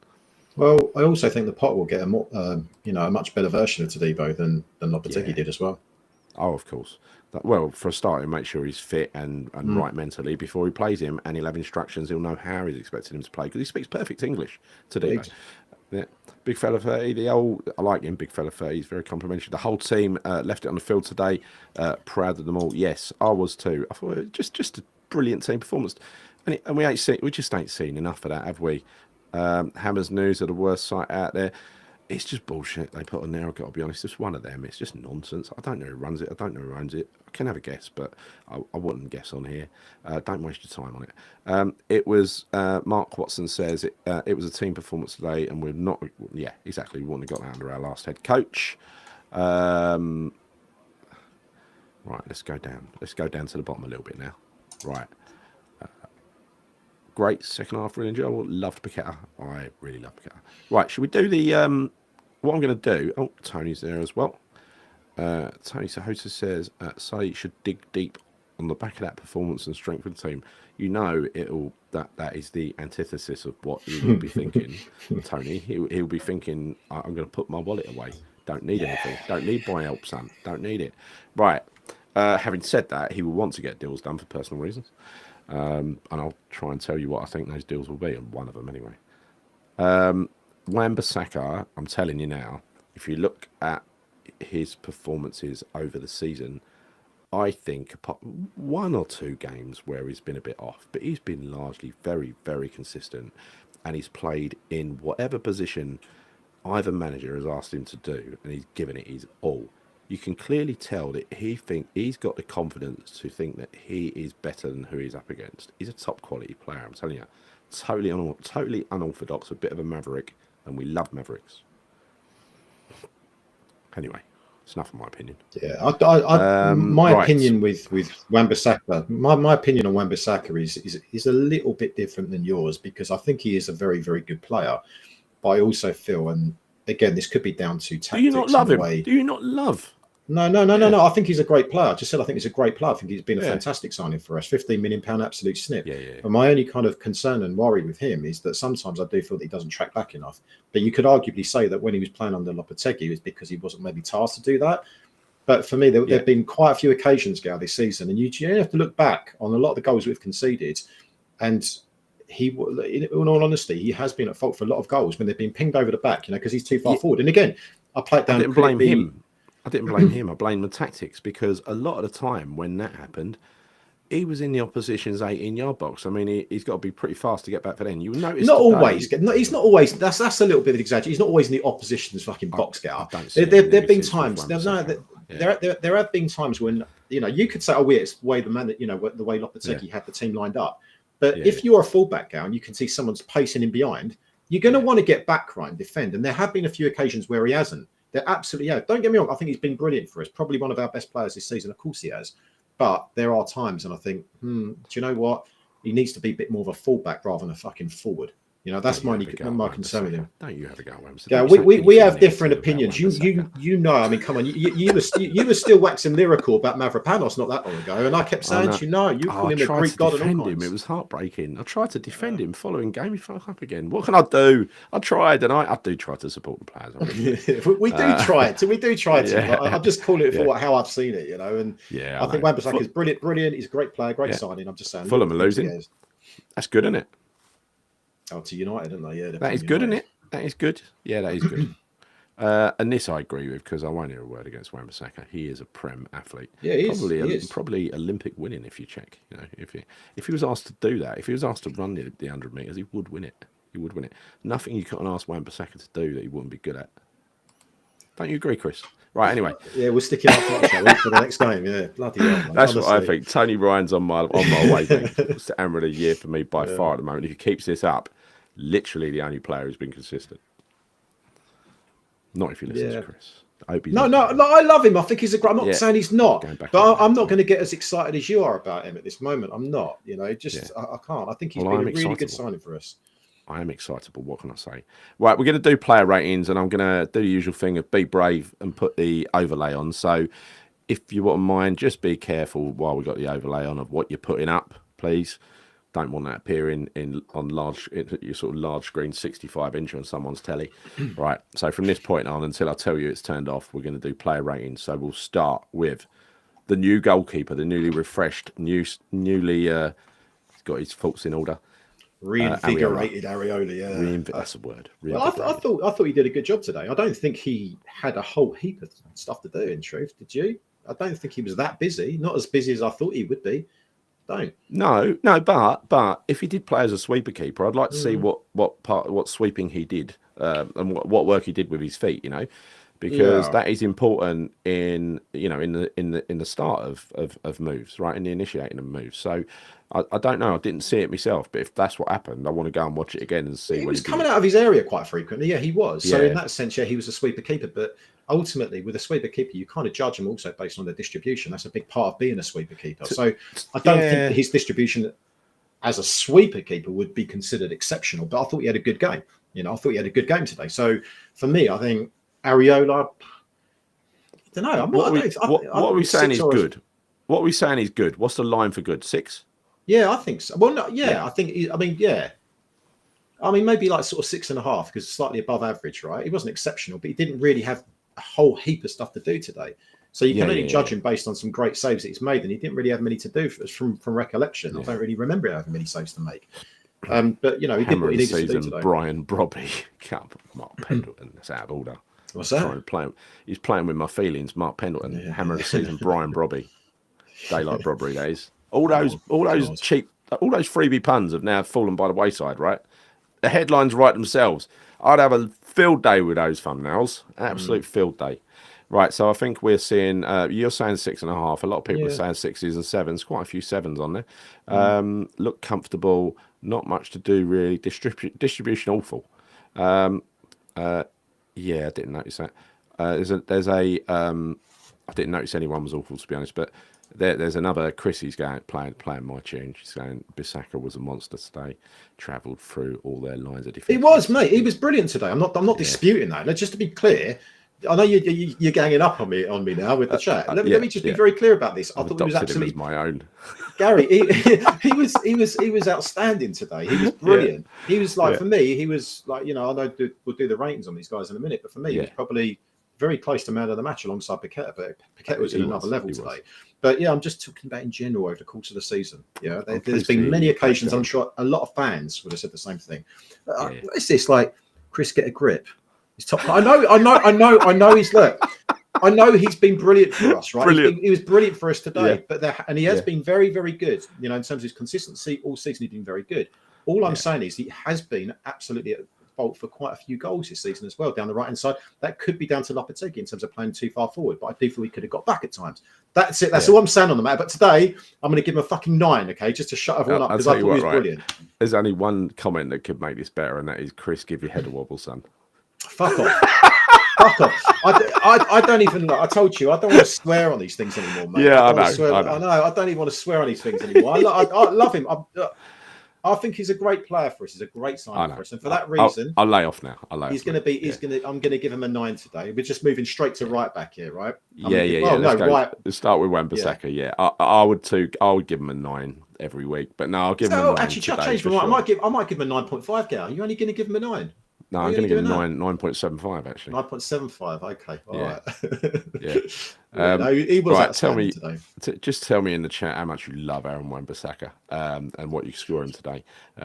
Well, I also think the pot will get a more, a much better version of Todibo than Lopetegui did as well. Oh, of course. Well, for a start, he'll make sure he's fit and right mentally before he plays him, and he'll have instructions. He'll know how he's expecting him to play because he speaks perfect English. Todibo. Yeah. Big fella 30. I like him, big fella 30. He's very complimentary. The whole team left it on the field today. Proud of them all. Yes, I was too. I thought it was just a brilliant team performance, and we just ain't seen enough of that, have we? Hammers News are the worst site out there. It's just bullshit they put on there. I've got to be honest. It's one of them. It's just nonsense. I don't know who runs it. I don't know who owns it. I can have a guess, but I wouldn't guess on here. Don't waste your time on it. It was Mark Watson says it was a team performance today, and we're not. Yeah, exactly. We wouldn't have got that under our last head coach. Right, let's go down. Let's go down to the bottom a little bit now. Right. Great second half, really enjoyable. Loved Paqueta. I really love Paqueta. Right, should we do the what I'm going to do? Oh, Tony's there as well. Tony Sahota says, "Say should dig deep on the back of that performance and strength of the team. You know, that is the antithesis of what he will be thinking, Tony. He'll be thinking, I'm going to put my wallet away. Don't need anything. Don't need buy help, son. Don't need it. Right. Having said that, he will want to get deals done for personal reasons." And I'll try and tell you what I think those deals will be, and one of them anyway. Wan-Bissaka, I'm telling you now, if you look at his performances over the season, I think one or two games where he's been a bit off, but he's been largely very, very consistent, and he's played in whatever position either manager has asked him to do, and he's given it his all. You can clearly tell that he's got the confidence to think that he is better than who he's up against. He's a top quality player, I'm telling you. Totally unorthodox, a bit of a maverick, and we love mavericks. Anyway, it's enough of my opinion. Yeah, my opinion with Wan-Bissaka, my opinion on Wan-Bissaka is a little bit different than yours, because I think he is a very, very good player. But I also feel, and again, this could be down to tactics. Do you not love him? Do you not love? No. I think he's a great player. I just said I think he's a great player. I think he's been a fantastic signing for us. £15 million absolute snip. Yeah. But my only kind of concern and worry with him is that sometimes I do feel that he doesn't track back enough. But you could arguably say that when he was playing under Lopetegui, it was because he wasn't maybe tasked to do that. But for me, there have been quite a few occasions, Gal, this season, and you have to look back on a lot of the goals we've conceded. And in all honesty, he has been at fault for a lot of goals when they've been pinged over the back, because he's too far forward. And again, I play it down. I didn't blame him. I didn't blame him. I blame the tactics, because a lot of the time when that happened, he was in the opposition's 18-yard box. I mean, he's got to be pretty fast to get back for then. You notice not always. He's not always. That's a little bit of exaggeration. He's not always in the opposition's fucking box, Gar. There've been times. There have been times when you could say, "Oh, it's the way the man that the way Lopetegui had the team lined up." But if you're a fullback, Gar, and you can see someone's pacing in behind, you're going to want to get back, right, and defend. And there have been a few occasions where he hasn't. They're absolutely. Don't get me wrong. I think he's been brilliant for us. Probably one of our best players this season. Of course, he has. But there are times, and I think, do you know what? He needs to be a bit more of a fullback rather than a fucking forward. That's my concern with him. Don't you have a go, Wembley? Yeah, we have different opinions. You know. I mean, come on. You were still waxing lyrical about Mavropanos not that long ago, and I kept saying, you call him a Greek god and all kinds. It was heartbreaking. I tried to defend him. Following game, he fucked up again. What can I do? I tried, and I do try to support the players. We do try it. We do try to. I'm just calling it for how I've seen it. And I think Wan-Bissaka is brilliant. He's a great player, great signing. I'm just saying. Fulham are losing. That's good, isn't it? Oh, to United, didn't they? Yeah, that is good, isn't it? That is good. Yeah, that is good. And this I agree with, because I won't hear a word against Wan-Bissaka. He is a prem athlete. Yeah, he is. Probably Olympic winning if you check. If he was asked to do that, if he was asked to run the 100 metres, he would win it. He would win it. Nothing you can't ask Wan-Bissaka to do that he wouldn't be good at. Don't you agree, Chris? Right, anyway. Yeah, we're sticking up for the next game. Yeah, bloody hell. Man. That's what I think. Tony Ryan's on my way. It's the amateur of the year for me by far at the moment. If he keeps this up, literally the only player who's been consistent. Not if you listen to Chris. No, I love him. I think he's a great. I'm not saying he's not, but I'm not going to get as excited as you are about him at this moment. I'm not. I can't. I think he's been a really good signing for us. I am excitable. What can I say? Right, we're going to do player ratings, and I'm going to do the usual thing of be brave and put the overlay on. So, if you wouldn't mind, just be careful while we got the overlay on of what you're putting up, please. Don't want that appearing on your sort of large screen 65-inch on someone's telly. Right. So from this point on, until I tell you it's turned off, we're going to do player ratings. So we'll start with the new goalkeeper, the newly refreshed, newly got his thoughts in order. Reinvigorated Areola, that's a word. Well, I thought he did a good job today. I don't think he had a whole heap of stuff to do. In truth, did you? I don't think he was that busy. Not as busy as I thought he would be. No, but if he did play as a sweeper keeper, I'd like to see what sweeping he did and what work he did with his feet. Because that is important in the start of moves, right, in the initiating of moves. So I don't know, I didn't see it myself, but if that's what happened, I want to go and watch it again and see. He was coming out of his area quite frequently. Yeah, he was. So in that sense, he was a sweeper keeper. But ultimately, with a sweeper keeper, you kind of judge them also based on their distribution. That's a big part of being a sweeper keeper. So I don't think his distribution as a sweeper keeper would be considered exceptional. But I thought he had a good game. I thought he had a good game today. So for me, I think Areola, I don't know. What are we saying is good? What are we saying is good? What's the line for good? 6? Yeah, I think so. Well, no, I think. I mean, maybe like sort of 6.5 because slightly above average, right? He wasn't exceptional, but he didn't really have a whole heap of stuff to do today. So you can only judge him based on some great saves that he's made, and he didn't really have many to do from recollection. Yeah. I don't really remember having many saves to make. But he did what he needed to do today. Brian Brobby, Mark Pendleton, that's out of order. What's that? He's playing with my feelings. Mark Pendleton, hammer of the season. Brian Brobby, daylight robbery days. All those cheap, all those freebie puns have now fallen by the wayside. Right, the headlines write themselves. I'd have a field day with those thumbnails. Absolute field day. Right, so I think we're seeing. You're saying 6.5. A lot of people are saying 6s and 7s. Quite a few 7s on there. Look comfortable. Not much to do really. Distribution awful. Yeah, I didn't notice that. I didn't notice anyone was awful, to be honest, but there's another Chris. He's playing my tune. She's saying Bissaka was a monster today. Travelled through all their lines of defence. He was, mate. He was brilliant today. I'm not disputing that. Just to be clear, I know you're ganging up on me now with the chat. Let me just be very clear about this. I thought he was absolutely my own. Gary, he was outstanding today. He was brilliant. He was like for me. He was like I know we'll do the ratings on these guys in a minute, but for me, he was probably very close to man of the match alongside Paqueta, but Paqueta was in another level today. But yeah, I'm just talking about in general over the course of the season. Yeah, there's been many occasions. I'm sure a lot of fans would have said the same thing. What is this like? Chris, get a grip. He's top. I know. He's look. I know he's been brilliant for us, right? He was brilliant for us today, and he has been very, very good. You know, in terms of his consistency, all season he's been very good. All I'm saying is he has been absolutely at fault for quite a few goals this season as well down the right hand side. That could be down to Lopetegui in terms of playing too far forward, but I do feel he could have got back at times. That's it. That's all I'm saying on the matter. But today I'm going to give him a fucking 9, okay, just to shut everyone up because I thought he was brilliant. There's only one comment that could make this better, and that is Chris, give your head a wobble, son. Fuck off. Fuck off. I don't even. I told you I don't want to swear on these things anymore, mate. Yeah, I know. I don't even want to swear on these things anymore. I love him. I think he's a great player for us. He's a great signing for us, and for that reason, I'll lay off now. I'm going to give him a 9 today. We're just moving straight to right back here, right? Let's start with Wan-Bissaka. Yeah, I would too. I would give him a 9 every week, but no, I'll give him a 9. Actually, change my mind. I might give him a 9.5. Gal, you're only going to give him a 9. No, I'm going to give him 9.75 actually. 9.75. Okay, all right. Yeah. No, he was right. Tell me, today. Tell me in the chat how much you love Aaron Wan-Bissaka and what you score him today.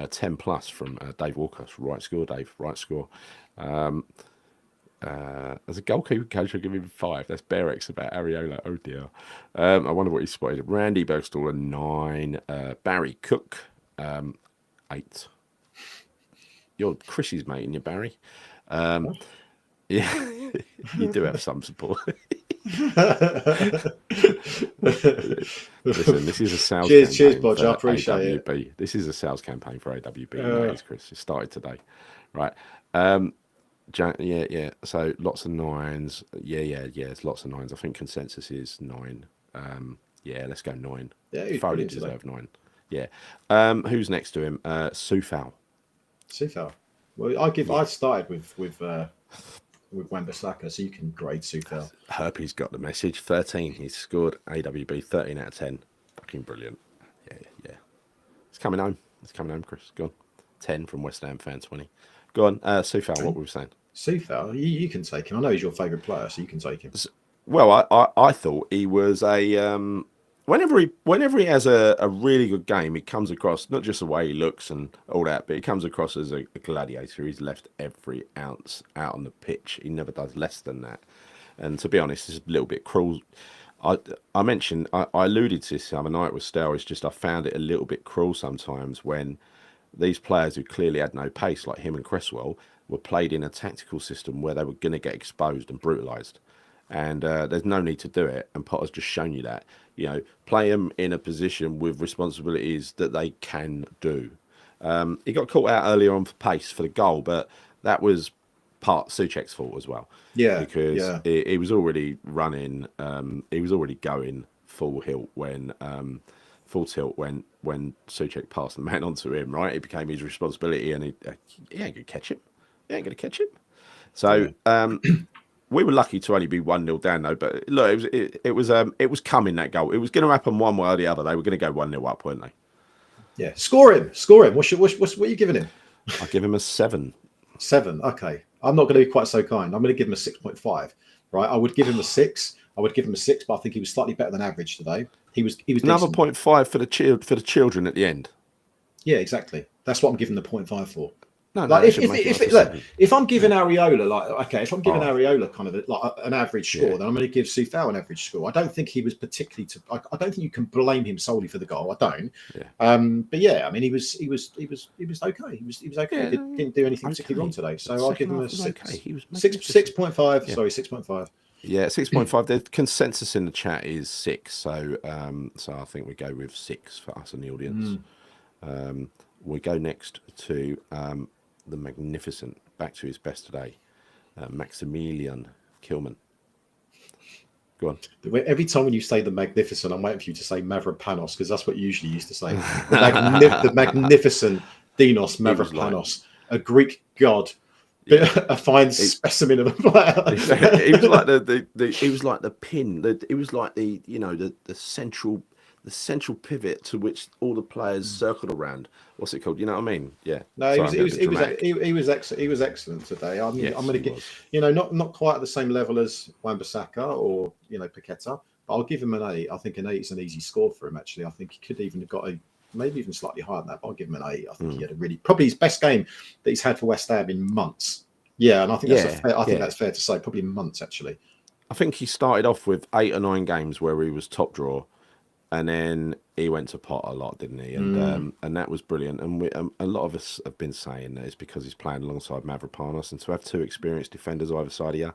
10 plus from Dave Walker. Right score, Dave. Right score. As a goalkeeper coach, I'll give him 5. That's Berex about Areola. Oh dear. I wonder what he spotted. Randy Bergstall a 9. Barry Cook 8. You're Chris's mate, and you're Barry. Yeah, you do have some support. Listen, this is a sales campaign. Cheers, Bodge. I appreciate AWB. It. This is a sales campaign for AWB. It's Chris. It started today, right? Yeah. So lots of 9s. Yeah. It's lots of 9s. I think consensus is 9. Yeah, let's go 9. Yeah, he thoroughly deserved 9. Yeah. Who's next to him? Soufal. Well, I started with Wan-Bissaka, so you can grade Soufal. Herpy's got the message. 13. He's scored AWB 13 out of 10. Fucking brilliant. Yeah. It's coming home. Chris. Go on. 10 from West Ham fan 20. Go on. Soufal, what were we saying? Soufal, you can take him. I know he's your favourite player, so you can take him. Well, I thought he was a whenever he has a really good game, he comes across not just the way he looks and all that, but he comes across as a gladiator. He's left every ounce out on the pitch. He never does less than that. And to be honest, it's a little bit cruel. I mentioned, I alluded to this the other night with Stel. It's just I found it a little bit cruel sometimes when these players who clearly had no pace, like him and Creswell, were played in a tactical system where they were going to get exposed and brutalised. And there's no need to do it. And Potter's just shown you that. You know, play them in a position with responsibilities that they can do. He got caught out earlier on for pace for the goal, but that was part Souček's fault as well. Yeah, because he was already running. He was already going full tilt when Souček passed the man onto him. Right, it became his responsibility, and he ain't gonna catch him. So. We were lucky to only be 1-0 down, though. But look, it was coming, that goal. It was going to happen one way or the other. They were going to go 1-0 up, weren't they? Yeah, score him. What are you giving him? I give him a 7. 7. Okay, I'm not going to be quite so kind. I'm going to give him a 6.5. Right, I would give him a 6. But I think he was slightly better than average today. He was another decent. 0.5 for the children at the end. Yeah, exactly. That's what I'm giving the 0.5 for. No, like if I'm giving Areola Areola kind of like an average score, then I'm going to give Soufal an average score. I don't think he was particularly. I don't think you can blame him solely for the goal. I don't. Yeah. But yeah, I mean, he was okay. He was okay. Yeah, didn't do anything particularly wrong today. So I'll give him a 6. Okay. He was 6.5. Yeah. Sorry, 6.5. Yeah, 6.5. The consensus in the chat is 6. So I think we go with 6 for us and the audience. We go next to the magnificent, back to his best today, Maximilian Kilman. Go on. Every time when you say the magnificent, I'm waiting for you to say Mavropanos, because that's what you usually used to say. The magnificent Dinos Mavropanos, a Greek god, a fine specimen of a player. He was like he was like the pin. It was like the central central pivot to which all the players circled around. What's it called? You know what I mean? Yeah. No, Sorry, he was excellent. He was excellent today. I'm Yes, going to he give, was. not quite at the same level as Wan-Bissaka or Paqueta, but I'll give him an 8. I think an 8 is an easy score for him. Actually, I think he could even have got maybe even slightly higher than that. But I'll give him an 8. I think he had probably his best game that he's had for West Ham in months. Yeah, and I think that's fair to say. Probably months actually. I think he started off with 8 or 9 games where he was top drawer, and then he went to pot a lot, didn't he? And that was brilliant. And a lot of us have been saying that it's because he's playing alongside Mavropanos, and to have 2 experienced defenders either side of you,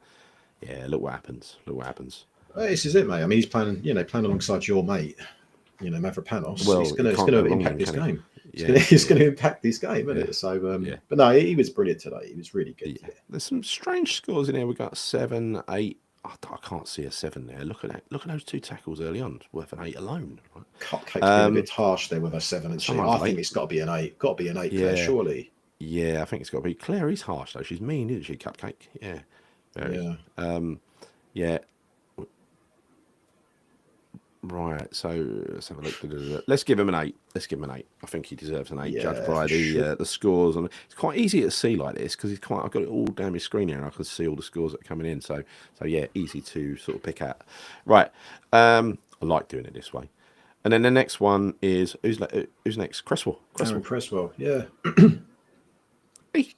yeah, look what happens. Look what happens. Well, this is it, mate. I mean, he's playing alongside your mate, Mavropanos. Well, he's going to impact this game. It's going to impact this game, isn't it? So, but no, he was brilliant today. He was really good. Yeah. There's some strange scores in here. We got 7, 8. I can't see a 7 there. Look at that. Look at those 2 tackles early on. It's worth an 8 alone. Right? Cupcake's been a bit harsh there with a 7 and shit. I think it's got to be an 8. Got to be an 8 there, surely. Yeah, I think it's got to be. Claire is harsh though. She's mean, isn't she? Cupcake. Yeah. Very. Yeah. Right, so let's have a look. Let's give him an 8. Let's give him an 8. I think he deserves an 8, judged by the scores. And it's quite easy to see like this because I've got it all down my screen here, and I can see all the scores that are coming in. So yeah, easy to sort of pick out. Right, I like doing it this way. And then the next one is who's next? Creswell. Creswell. Yeah. Hey.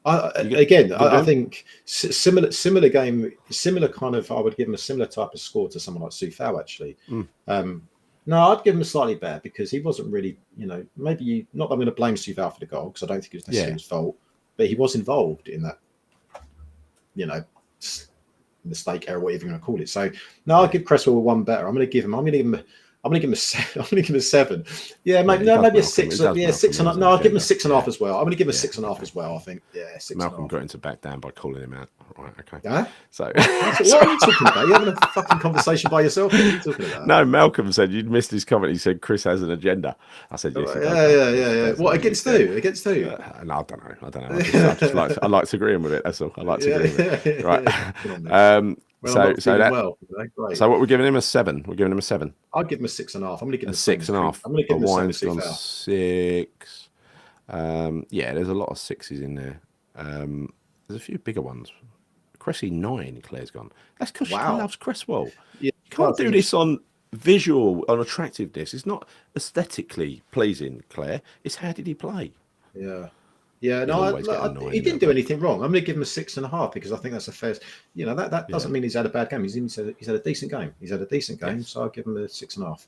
I think similar game, similar kind of. I would give him a similar type of score to someone like Sufal actually. No, I'd give him a slightly better because he wasn't really, maybe not that I'm going to blame Sufal for the goal because I don't think it was necessarily his fault, but he was involved in that, mistake, error, whatever you're going to call it. So no, I'll give Creswell 1 better. I'm going to give him a 7. Yeah, maybe a 6. Yeah, 6.5. No, I'll give him a 6.5 as well. I'm going to give him a 6.5 as well. I think. Yeah, 6.5. Malcolm got him to back down by calling him out. Right, okay. Yeah. So what are you talking about? You're having a fucking conversation by yourself. What are you talking about? No, Malcolm said you'd missed his comment. He said Chris has an agenda. I said yes. Yeah. What against who? Against who? No, I don't know. I like agreeing with it. That's all. I like to agree with it. Right. So what we're giving him a 7. We're giving him a 7. I'll give him a 6.5. I'm going to give him a 6.5. I'm going to give him a Wine's gone 6. Yeah, there's a lot of 6s in there. There's a few bigger ones. Cressy 9. Claire's gone. That's because she loves Creswell. Yeah, you can't do this on visual, on attractiveness. It's not aesthetically pleasing, Claire. It's how did he play? Yeah. Yeah, no, he didn't do anything wrong. I'm going to give him a 6.5 because I think that's a fair. That doesn't mean he's had a bad game. He's had a decent game. So I'll give him a 6.5.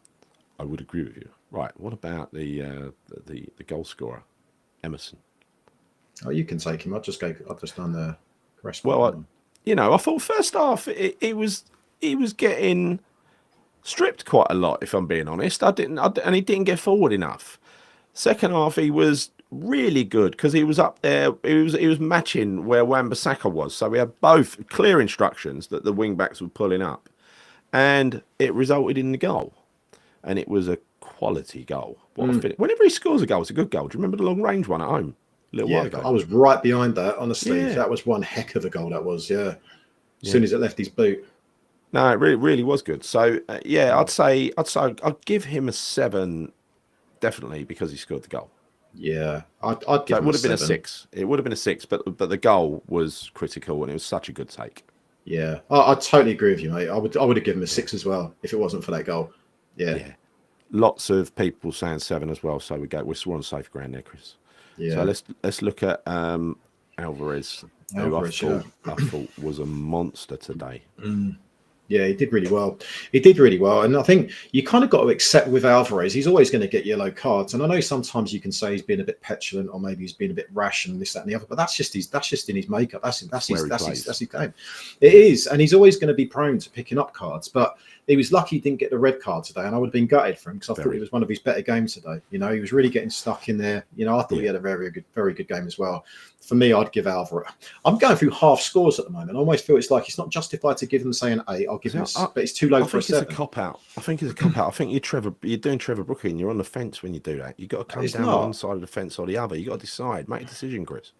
I would agree with you. Right. What about the goal scorer, Emerson? Oh, you can take him. I've just done the rest. Well, I thought first half it was getting stripped quite a lot. If I'm being honest, and he didn't get forward enough. Second half, he was really good because he was up there. He was matching where Wan-Bissaka was. So we had both clear instructions that the wing backs were pulling up, and it resulted in the goal. And it was a quality goal. Whenever he scores a goal, it's a good goal. Do you remember the long range one at home? While ago? I was right behind that. Honestly, that was one heck of a goal. That was As soon as it left his boot. No, it really was good. So I'd give him a 7, definitely because he scored the goal. Yeah, I'd give him it would have been a 7. 6. It would have been a 6, but the goal was critical and it was such a good take. Yeah, I totally agree with you, mate. I would have given him a 6 as well if it wasn't for that goal. Yeah. Lots of people saying 7 as well. So we're on safe ground there, Chris. Yeah. So let's look at Alvarez, who I thought was a monster today. Yeah, he did really well. And I think you kind of got to accept with Alvarez, he's always going to get yellow cards. And I know sometimes you can say he's been a bit petulant or maybe he's been a bit rash and this, that, and the other. But that's just in his makeup. That's his game. It is, and he's always going to be prone to picking up cards. But he was lucky he didn't get the red card today, and I would have been gutted for him because I thought it was one of his better games today. He was really getting stuck in there. I thought he had a very good game as well. For me, I'd give Alvarez. I'm going through half scores at the moment. I almost feel it's like it's not justified to give them, say, an 8. I'll give him, but it's too low for a 7. I think it's a cop out. I think you're doing Trevor Brooking. You're on the fence when you do that. You've got to come down one side of the fence or the other. You've got to decide. Make a decision, Chris.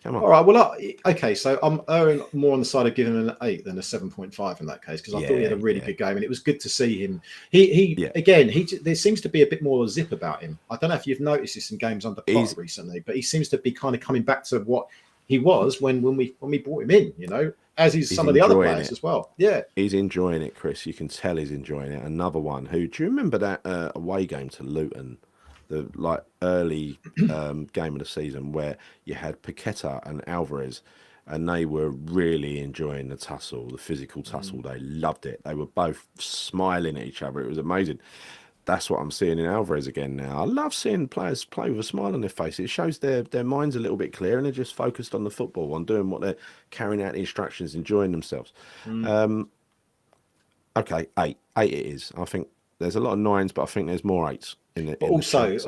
Come on. All right. Well, okay. So I'm erring more on the side of giving him an 8 than a 7.5 in that case, because I thought he had a really good game, and it was good to see him. There seems to be a bit more zip about him. I don't know if you've noticed this in games under Potter recently, but he seems to be kind of coming back to what he was when we brought him in. You know, as is some of the other players as well. Yeah, he's enjoying it, Chris. You can tell he's enjoying it. Another one. Do you remember that away game to Luton? The early game of the season where you had Paqueta and Alvarez, and they were really enjoying the tussle, the physical tussle. They loved it. They were both smiling at each other. It was amazing. That's what I'm seeing in Alvarez again now. I love seeing players play with a smile on their face. It shows their mind's a little bit clear, and they're just focused on the football, on doing what they're carrying out the instructions, enjoying themselves. Okay, 8 it is. I think there's a lot of 9s, but I think there's more 8s. Also,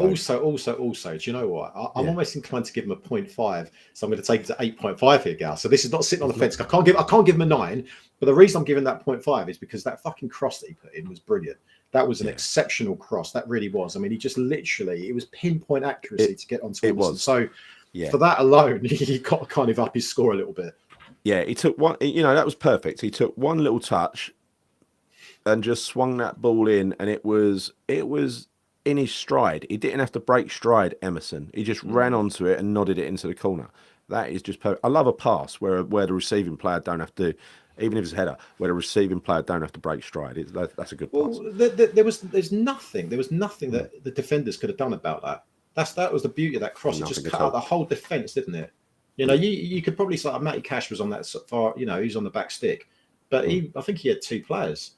do you know what? I'm almost inclined to give him a 0.5, so I'm going to take it to 8.5 here, Gal. So this is not sitting on the fence. I can't give him a 9, but the reason I'm giving that 0.5 is because that fucking cross that he put in was brilliant. That was an exceptional cross. That really was. I mean, he just literally, it was pinpoint accuracy to get onto it. So for that alone, he got to kind of up his score a little bit. Yeah, he took one. That was perfect. He took one little touch and just swung that ball in, and it was in his stride. He didn't have to break stride, Emerson. He just ran onto it and nodded it into the corner. That is just perfect. I love a pass where the receiving player don't have to, even if it's a header, where the receiving player don't have to break stride. That's a good pass. Well, there was nothing that the defenders could have done about that. That was the beauty of that cross. It just cut out the whole defence, didn't it? You know, you could probably say Matty Cash was on that far. You know, he's on the back stick, but I think he had 2 players.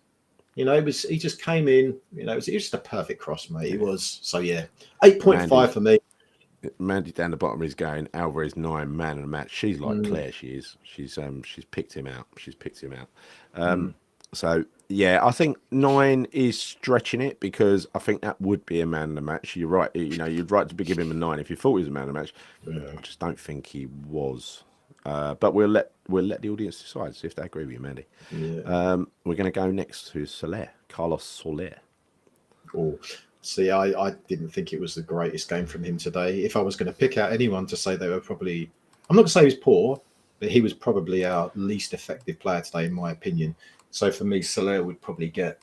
You know, he just came in. You know, it was just a perfect cross, mate. It was. So 8.5 for me. Mandy down the bottom is going Alvarez 9, man of the match. She's like Claire. She is. She's picked him out. So I think 9 is stretching it, because I think that would be a man of the match. You're right. You know, you'd right to give him a 9 if you thought he was a man of the match. I just don't think he was. But we'll let the audience decide, see if they agree with you, Mandy. We're going to go next to Carlos Soler. Oh, see, I didn't think it was the greatest game from him today. If I was going to pick out anyone to say they were probably, I'm not going to say he was poor, but he was probably our least effective player today, in my opinion. So for me, Soler would probably get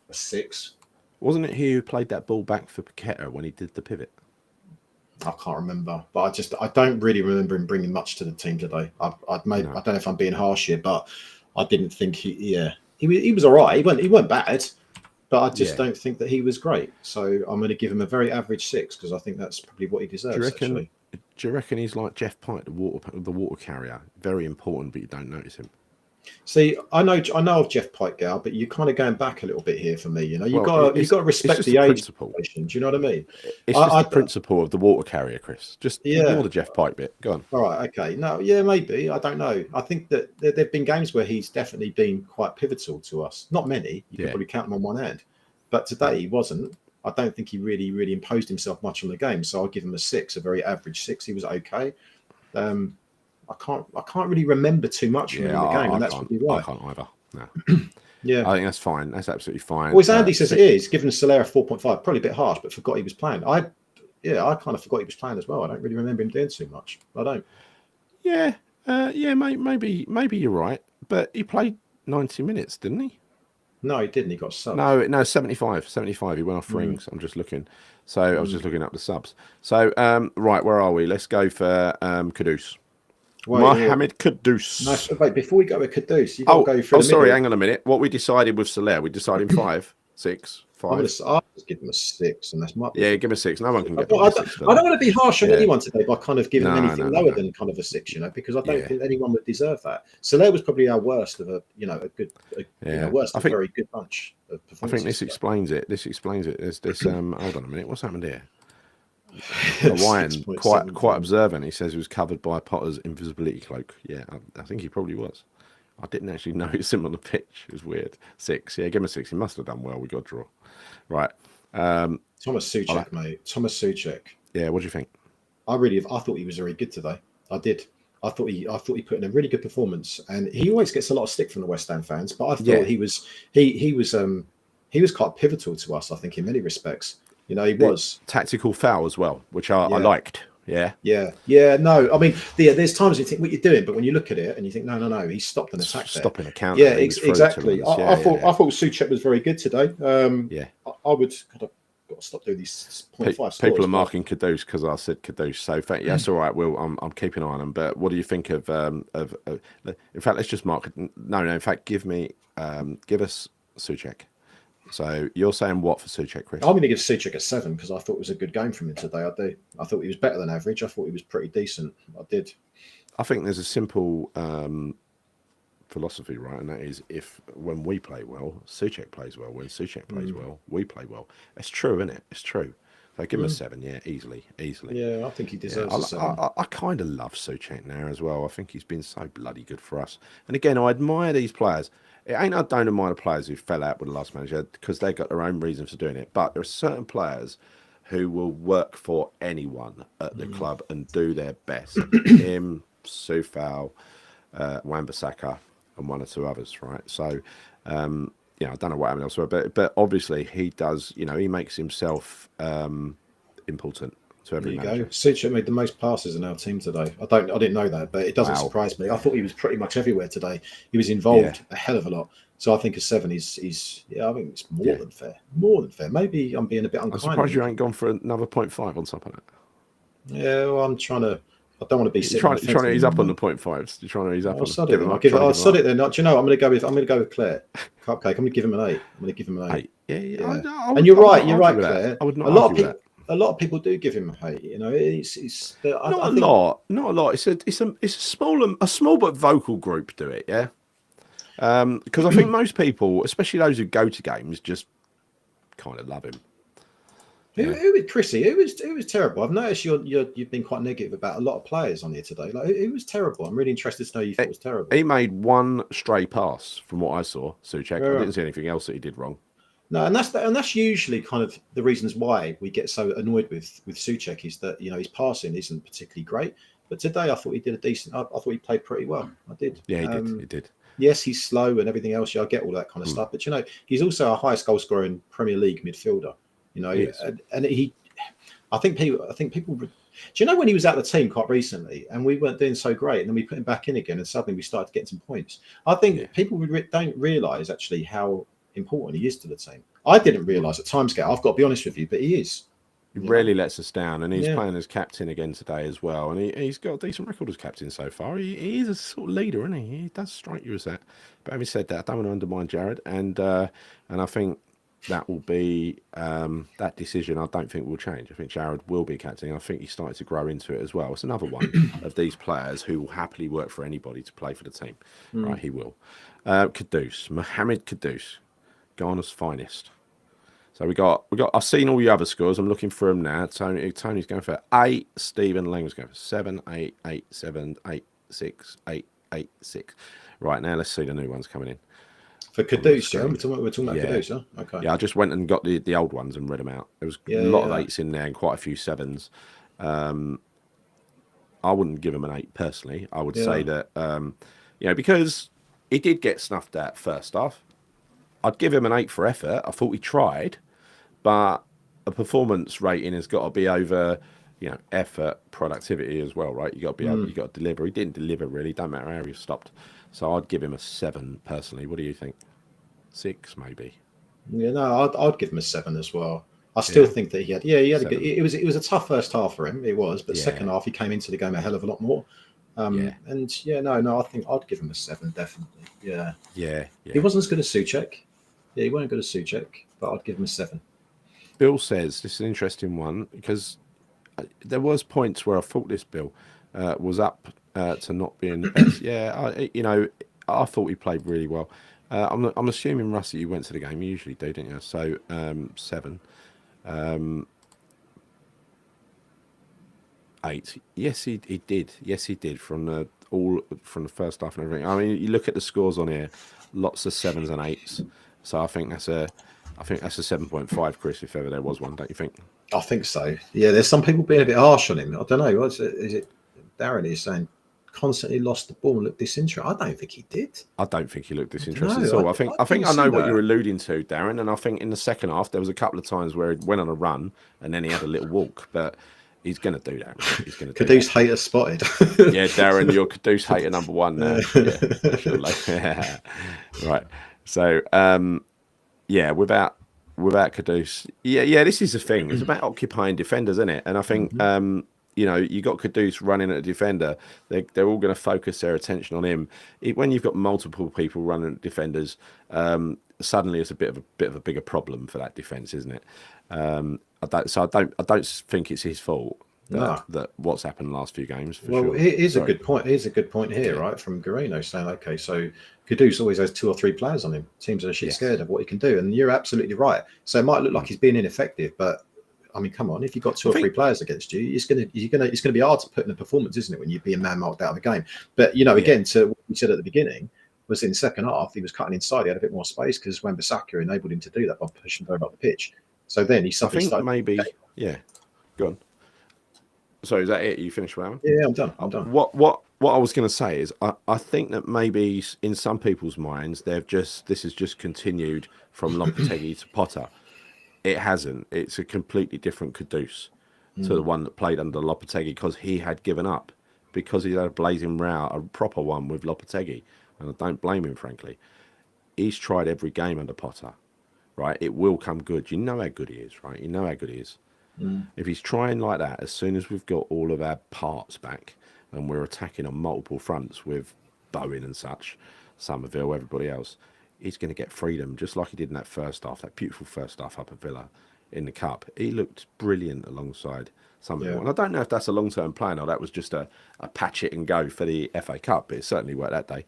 a 6. Wasn't it he who played that ball back for Paqueta when he did the pivot? I can't remember, but I don't really remember him bringing much to the team today. I don't know if I'm being harsh here, but I didn't think he was all right. He weren't bad, but I just don't think that he was great. So I'm going to give him a very average 6, because I think that's probably what he deserves. Do you reckon he's like Jeff Pike, the water carrier? Very important, but you don't notice him. See, I know of Jeff Pike, Gal, but you're kind of going back a little bit here for me. You know, you've got to respect the age situation. Do you know what I mean? It's just the principle of the water carrier, Chris. Just ignore the Jeff Pike bit. Go on. All right, okay. No, maybe. I don't know. I think that there've been games where he's definitely been quite pivotal to us. Not many. You can probably count them on one hand. But today he wasn't. I don't think he really imposed himself much on the game. So I'll give him a 6, a very average 6. He was okay. I can't really remember too much from the game, and that's probably why. I can't either. No. I think that's fine. That's absolutely fine. Well, as Andy says, it is. Giving Soler 4.5, probably a bit harsh, but forgot he was playing. I kind of forgot he was playing as well. I don't really remember him doing too much. I don't. Maybe you're right, but he played 90 minutes, didn't he? No, he didn't. He got subbed. No, 75. He went off rings. I'm just looking. So I was just looking up the subs. So right, where are we? Let's go for Kudus. Mohamed Kudus. No, wait, before we go with Kudus, you've got to go through sorry, hang on a minute. What we decided with Soler, we decided 5, 6, 5. I'll just give him a 6, and that's my. Yeah, give him a 6. No one can get. I don't want to be harsh on anyone today by kind of giving anything lower than kind of a 6, you know, because I don't think anyone would deserve that. Soler was probably our worst of a very good bunch of performances. I think this explains it. There's this. Hold on a minute. What's happened here? Hawaiian, quite observant. He says he was covered by Potter's invisibility cloak. Yeah, I think he probably was. I didn't actually notice him on the pitch. It was weird. 6. Yeah, give him a 6. He must have done well. We got a draw. Right. Thomas Souček, mate. Thomas Souček. Yeah, what do you think? I thought he was very good today. I did. I thought he put in a really good performance, and he always gets a lot of stick from the West Ham fans. But I thought he was quite pivotal to us. I think in many respects. You know, he was tactical foul as well, which I liked. Yeah. No, I mean, there's times you think what you're doing, but when you look at it and you think, no, he stopped an attack there. Stopping a counter. Yeah, exactly. I thought Souček was very good today. I would. God, I've got to stop doing these 0.5 People are marking Kudus because I said Kudus. So that's all right. I'm keeping an eye on them. But what do you think of? In fact, let's just mark. No. In fact, give us Souček. So you're saying what for Souček, Chris? I'm going to give Souček a 7 because I thought it was a good game from him today. I do. I thought he was better than average. I thought he was pretty decent. I did. I think there's a simple philosophy, right? And that is when we play well, Souček plays well. When Souček plays well, we play well. It's true, isn't it? It's true. So give him a 7, easily. Yeah, I think he deserves a 7. I kind of love Souček now as well. I think he's been so bloody good for us. And again, I admire these players. I don't admire the players who fell out with the last manager because they got their own reasons for doing it. But there are certain players who will work for anyone at the club and do their best. Him, Soufal, Wan-Bissaka, and one or two others, right? So, I don't know what happened elsewhere, but obviously he does. He makes himself important to every manager. There you go. Souček made the most passes in our team today. I didn't know that, but it doesn't surprise me. I thought he was pretty much everywhere today. He was involved a hell of a lot. So I think a 7 is I think it's more than fair. More than fair. Maybe I'm being a bit unkind. I'm surprised you ain't gone for another 0.5 on top of that. Yeah, well, I'm trying to. I don't want to be sitting. You're trying to ease up on the 0.5s. You're trying to ease up. I'll sod it. I'll sod it then. Do you know? I'm going to go with Claire. Cupcake. I'm going to give him an 8. I'm going to give him an 8. Yeah. And you're right, Claire. I would not argue that. A lot of people do give him a hate. It's not a lot. It's a small but vocal group do it. Yeah. Because I think most people, especially those who go to games, just kind of love him. Who was Chrissy? Who was terrible? I've noticed you've been quite negative about a lot of players on here today. Like, who was terrible? I'm really interested to know you thought it was terrible. He made one stray pass from what I saw. Souček. I didn't see anything else that he did wrong. No, and that's usually kind of the reasons why we get so annoyed with Souček is that his passing isn't particularly great. But today I thought he did a decent. I thought he played pretty well. I did. Yeah, he did. Yes, he's slow and everything else. Yeah, I get all that kind of stuff. But he's also our highest goal scorer in Premier League midfielder. And he. I think people. Do you know when he was out of the team quite recently and we weren't doing so great, and then we put him back in again, and suddenly we started getting some points. I think people don't realise actually how important he is to the team. I didn't realise at timescale. I've got to be honest with you, but he is. He rarely lets us down, and he's playing as captain again today as well. And he's got a decent record as captain so far. He is a sort of leader, isn't he? He does strike you as that. But having said that, I don't want to undermine Jared, and I think that will be that decision. I don't think will change. I think Jared will be captain. I think he's starting to grow into it as well. It's another one of these players who will happily work for anybody to play for the team. Right, he will. Kudus, Mohamed Kudus, Ghana's finest. So we got. I've seen all the other scores. I'm looking for them now. Tony's going for 8. Stephen Lang's going for 7, 8, 8, 7, 8, 6, 8, 8, 6. Right, now let's see the new ones coming in. For Kudus, yeah? We're talking about Kudus, huh? Okay. Yeah, I just went and got the old ones and read them out. There was a lot of 8s in there and quite a few 7s. I wouldn't give him an 8 personally. I would say that, because he did get snuffed at first half. I'd give him an 8 for effort. I thought he tried, but a performance rating has got to be over, effort, productivity as well, right? You got to be able, you got to deliver. He didn't deliver really. Don't matter how he stopped. So I'd give him a 7 personally. What do you think? 6 maybe. Yeah, no, I'd give him a 7 as well. I still think that he had a good. It was a tough first half for him. It was, but second half he came into the game a hell of a lot more. And I think I'd give him a 7 definitely. Yeah. He wasn't as good as Souček. Yeah, he wasn't good as Souček, but I'd give him a 7. Bill says this is an interesting one because there was points where I thought this Bill was up to not being the best. I thought he played really well. I'm assuming, Rusty, you went to the game. You usually do, didn't you? So 7. 8. Yes, he did. Yes, he did from the first half and everything. I mean, you look at the scores on here, lots of 7s and 8s. So I think that's a 7.5, Chris, if ever there was one. Don't you think? I think so. Yeah, there's some people being a bit harsh on him. I don't know. Is it Darren is saying constantly lost the ball and looked disinterested? I don't think he did. I don't think he looked disinterested at all. I think I know what you're alluding to, Darren. And I think in the second half there was a couple of times where he went on a run and then he had a little walk, but He's going to do that. Right? He's going to. Kudus hater spotted. Yeah, Darren, you're Kudus hater number one now. Yeah. Right. So, yeah, without Kudus, yeah, this is the thing. It's about occupying defenders, isn't it? And I think, you got Kudus running at a defender. They're all going to focus their attention on him. When you've got multiple people running at defenders, suddenly it's a bit of a bigger problem for that defence, isn't it? I don't think it's his fault that what's happened the last few games. Here's a good point. Here's a good point here, right, from Guarino saying, okay, so Kudus always has 2 or 3 players on him. Teams are scared of what he can do, and you're absolutely right. So it might look like he's being ineffective, but I mean, come on, if you've got 2 or 3 players against you, it's gonna be hard to put in a performance, isn't it, when you're being man-marked out of the game? But again, to what we said at the beginning, was in the second half he was cutting inside. He had a bit more space because Wan-Bissaka enabled him to do that by pushing further up the pitch. So then he suddenly started. Maybe, go on. So is that it? You finished with that one? Yeah, I'm done. What I was going to say is I think that maybe in some people's minds this has just continued from Lopetegui to Potter. It hasn't. It's a completely different Kudus to the one that played under Lopetegui because he had given up because he had a blazing row, a proper one with Lopetegui, and I don't blame him, frankly. He's tried every game under Potter. Right, it will come good. You know how good he is, right? You know how good he is. If he's trying like that, as soon as we've got all of our parts back and we're attacking on multiple fronts with Bowen and such, Somerville, everybody else, he's going to get freedom, just like he did in that first half, that beautiful first half up at Villa in the Cup. He looked brilliant alongside Somerville. And I don't know if that's a long-term plan or that was just a patch it and go for the FA Cup, but it certainly worked that day,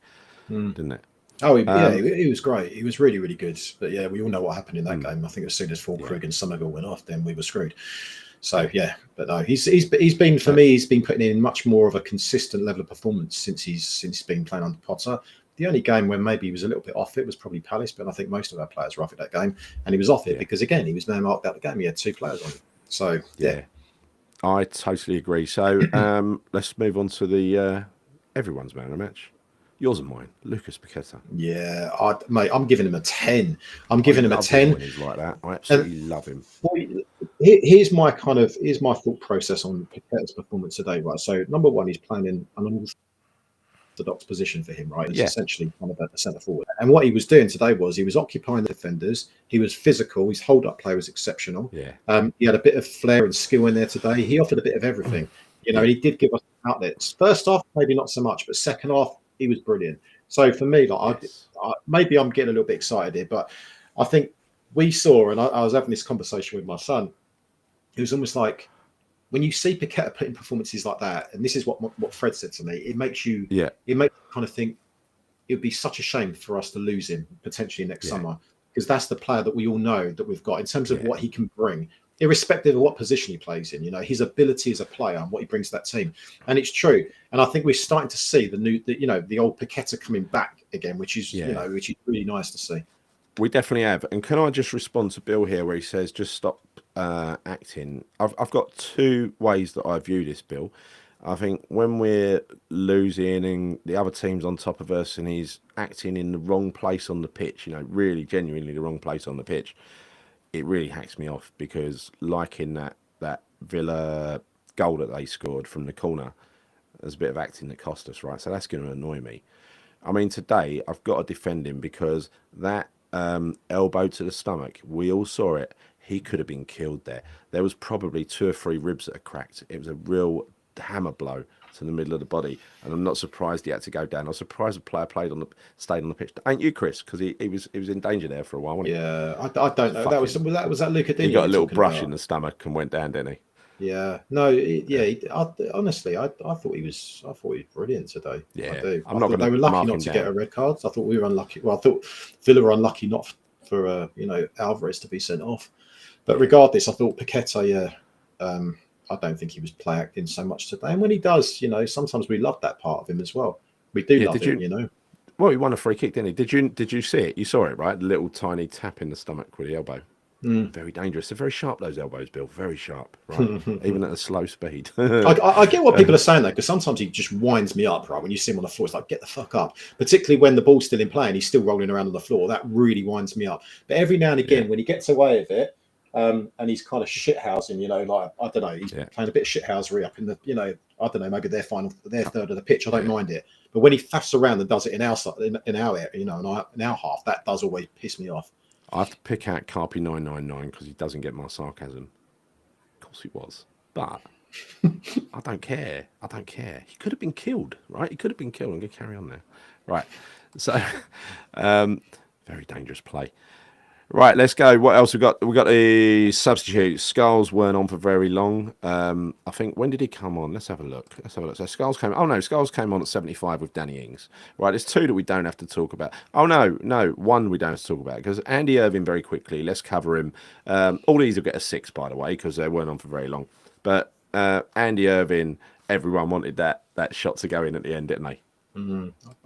didn't it? Oh, he was great. He was really, really good. But yeah, we all know what happened in that game. I think as soon as Fulkrug and Somerville went off, then we were screwed. So yeah, but no, he's been for me. He's been putting in much more of a consistent level of performance since he's been playing under Potter. The only game where maybe he was a little bit off it was probably Palace, but I think most of our players were off it that game, and he was off it because again he was man marked out the game. He had 2 players on him. So yeah, I totally agree. So let's move on to the everyone's man of the match. Yours and mine, Lucas Paqueta. Yeah, mate, I'm giving him a 10. I'm giving him a 10. When he's like that, I absolutely love him. Here's my thought process on Paqueta's performance today, right? So number one, he's playing in an orthodox position for him, right? It's essentially kind of a centre forward. And what he was doing today was he was occupying the defenders. He was physical. His hold-up play was exceptional. Yeah. He had a bit of flair and skill in there today. He offered a bit of everything, and he did give us outlets. First half, maybe not so much, but second half, he was brilliant. So for me, maybe I'm getting a little bit excited here, but I think we saw, and I was having this conversation with my son, it was almost like when you see Paqueta putting performances like that, and this is what Fred said to me, it makes you kind of think it would be such a shame for us to lose him potentially next summer, because that's the player that we all know that we've got in terms of what he can bring, irrespective of what position he plays in, his ability as a player and what he brings to that team. And it's true. And I think we're starting to see the old Paqueta coming back again, which is really nice to see. We definitely have. And can I just respond to Bill here where he says, just stop acting. I've got 2 ways that I view this, Bill. I think when we're losing and the other team's on top of us and he's acting in the wrong place on the pitch, really genuinely the wrong place on the pitch, it really hacks me off, because like in that Villa goal that they scored from the corner, there's a bit of acting that cost us, right? So that's going to annoy me. I mean, today I've got to defend him because that elbow to the stomach, we all saw it. He could have been killed there. There was probably 2 or 3 ribs that are cracked. It was a real hammer blow to the middle of the body, and I'm not surprised he had to go down. I was surprised the player stayed on the pitch. Ain't you, Chris? Because he was in danger there for a while, wasn't he? Yeah, I don't know. That was that Luca. He got a little brush in the stomach and went down, didn't he? Yeah, no, honestly, I thought he was brilliant today. Yeah, I do. I'm not going to. They were lucky not to get a red card. I thought we were unlucky. Well, I thought Villa were unlucky not for Alvarez to be sent off. But regardless, I thought Paqueta, I don't think he was play acting so much today. And when he does, sometimes we love that part of him as well. We do love him, Well, he won a free kick, didn't he? Did you see it? You saw it, right? The little tiny tap in the stomach with the elbow. Very dangerous. They're very sharp, those elbows, Bill. Very sharp, right? Even at a slow speed. I get what people are saying, though, because sometimes he just winds me up, right? When you see him on the floor, it's like, get the fuck up. Particularly when the ball's still in play and he's still rolling around on the floor. That really winds me up. But every now and again, when he gets away with it, And he's kind of shithousing, like, I don't know, he's playing a bit of shithousery up in the, I don't know, maybe their third of the pitch. I don't mind it. But when he faffs around and does it in our area, in our half, that does always piss me off. I have to pick out Carpy 999 because he doesn't get my sarcasm. Of course he was. But I don't care. He could have been killed, right? He could have been killed. I'm going to carry on now. Right. So, very dangerous play. Right, let's go. What else we got? We got a substitute. Skulls weren't on for very long. I think, when did he come on? Let's have a look. So Skulls came on at 75 with Danny Ings. Right, there's two that we don't have to talk about. Oh, no, one we don't have to talk about because Andy Irving, very quickly, let's cover him. All these will get a 6, by the way, because they weren't on for very long. But Andy Irving, everyone wanted that shot to go in at the end, didn't they?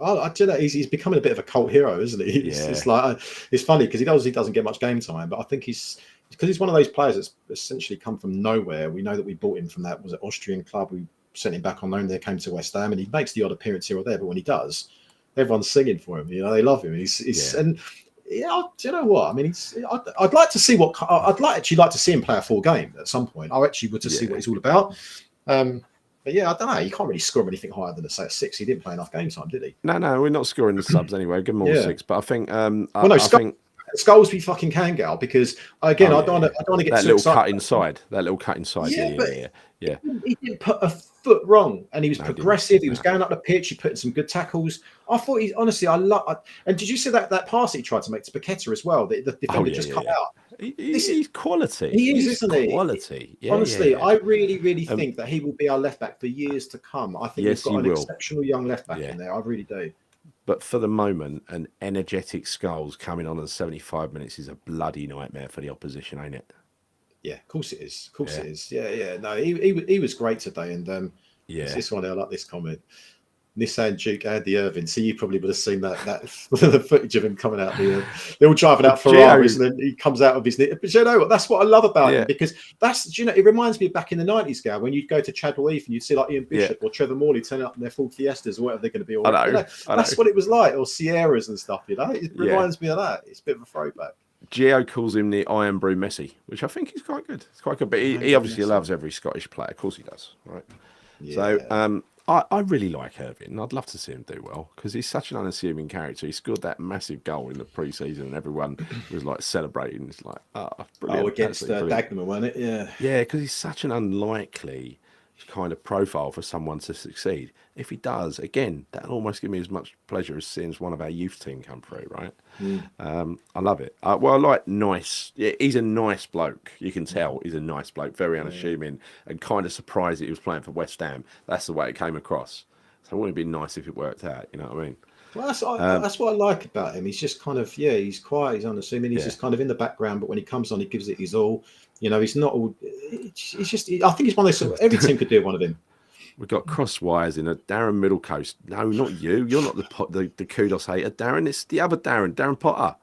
I do that. He's becoming a bit of a cult hero, isn't he? It's like, it's funny because he doesn't get much game time, but I think he's one of those players that's essentially come from nowhere. We know that we bought him from that Austrian club. We sent him back on loan. There, came to West Ham, and he makes the odd appearance here or there. But when he does, everyone's singing for him. They love him. And do you know what? I mean, I'd like to see actually like to see him play a full game at some point. I actually would to see what he's all about. But yeah, I don't know. You can't really score anything higher than a 6. He didn't play enough game time, did he? No, we're not scoring the subs anyway. Give him all 6. But I think, Skulls fucking can, Gal, because again, I don't want to get that too little excited. That little cut inside. Yeah. He didn't put a foot wrong, and he was progressive. He was going up the pitch. He put in some good tackles. I thought and did you see that pass he tried to make to Paqueta as well? The defender cut out. He's quality. Isn't he? Quality. Yeah, honestly, I really, really think that he will be our left back for years to come. I think we've got an exceptional young left back in there. I really do. But for the moment, an energetic Skulls coming on at 75 minutes is a bloody nightmare for the opposition, ain't it? Yeah, of course it is. It is. Yeah. No, he was great today, and this one I like this comment. Nissan Duke, Andy Irving. So you probably would have seen that the footage of him coming out. They're all driving out Ferraris, and then he comes out of his. But you know what? That's what I love about him, because it reminds me of back in the 90s, Gal, when you'd go to Chadwell Heath and you'd see like Ian Bishop or Trevor Morley turning up in their Ford Fiestas or whatever they're going to be. That's what it was like, or Sierras and stuff. It reminds me of that. It's a bit of a throwback. Gio calls him the Iron Brew Messi, which I think is quite good. It's quite good, but he obviously loves every Scottish player. Of course he does, right? Yeah. So I really like Irving. I'd love to see him do well because he's such an unassuming character. He scored that massive goal in the pre-season, and everyone was like celebrating. It's like, brilliant. Against Dagenham, wasn't it? Yeah. Yeah, because he's such an unlikely kind of profile for someone to succeed. If he does, again, that'll almost give me as much pleasure as seeing one of our youth team come through, right? I love it. I like nice. Yeah, he's a nice bloke. You can tell he's a nice bloke, very unassuming, and kind of surprised that he was playing for West Ham. That's the way it came across. So it would have been nice if it worked out. You know what I mean? Well, that's what I like about him. He's just kind of, he's quiet, he's unassuming, he's just kind of in the background, but when he comes on, he gives it his all. He's not all. He's just. I think he's one of those. Every team could do one of him. We've got crosswires in a Darren Middlecoast. No, not you. You're not the kudos hater, Darren. It's the other Darren Potter.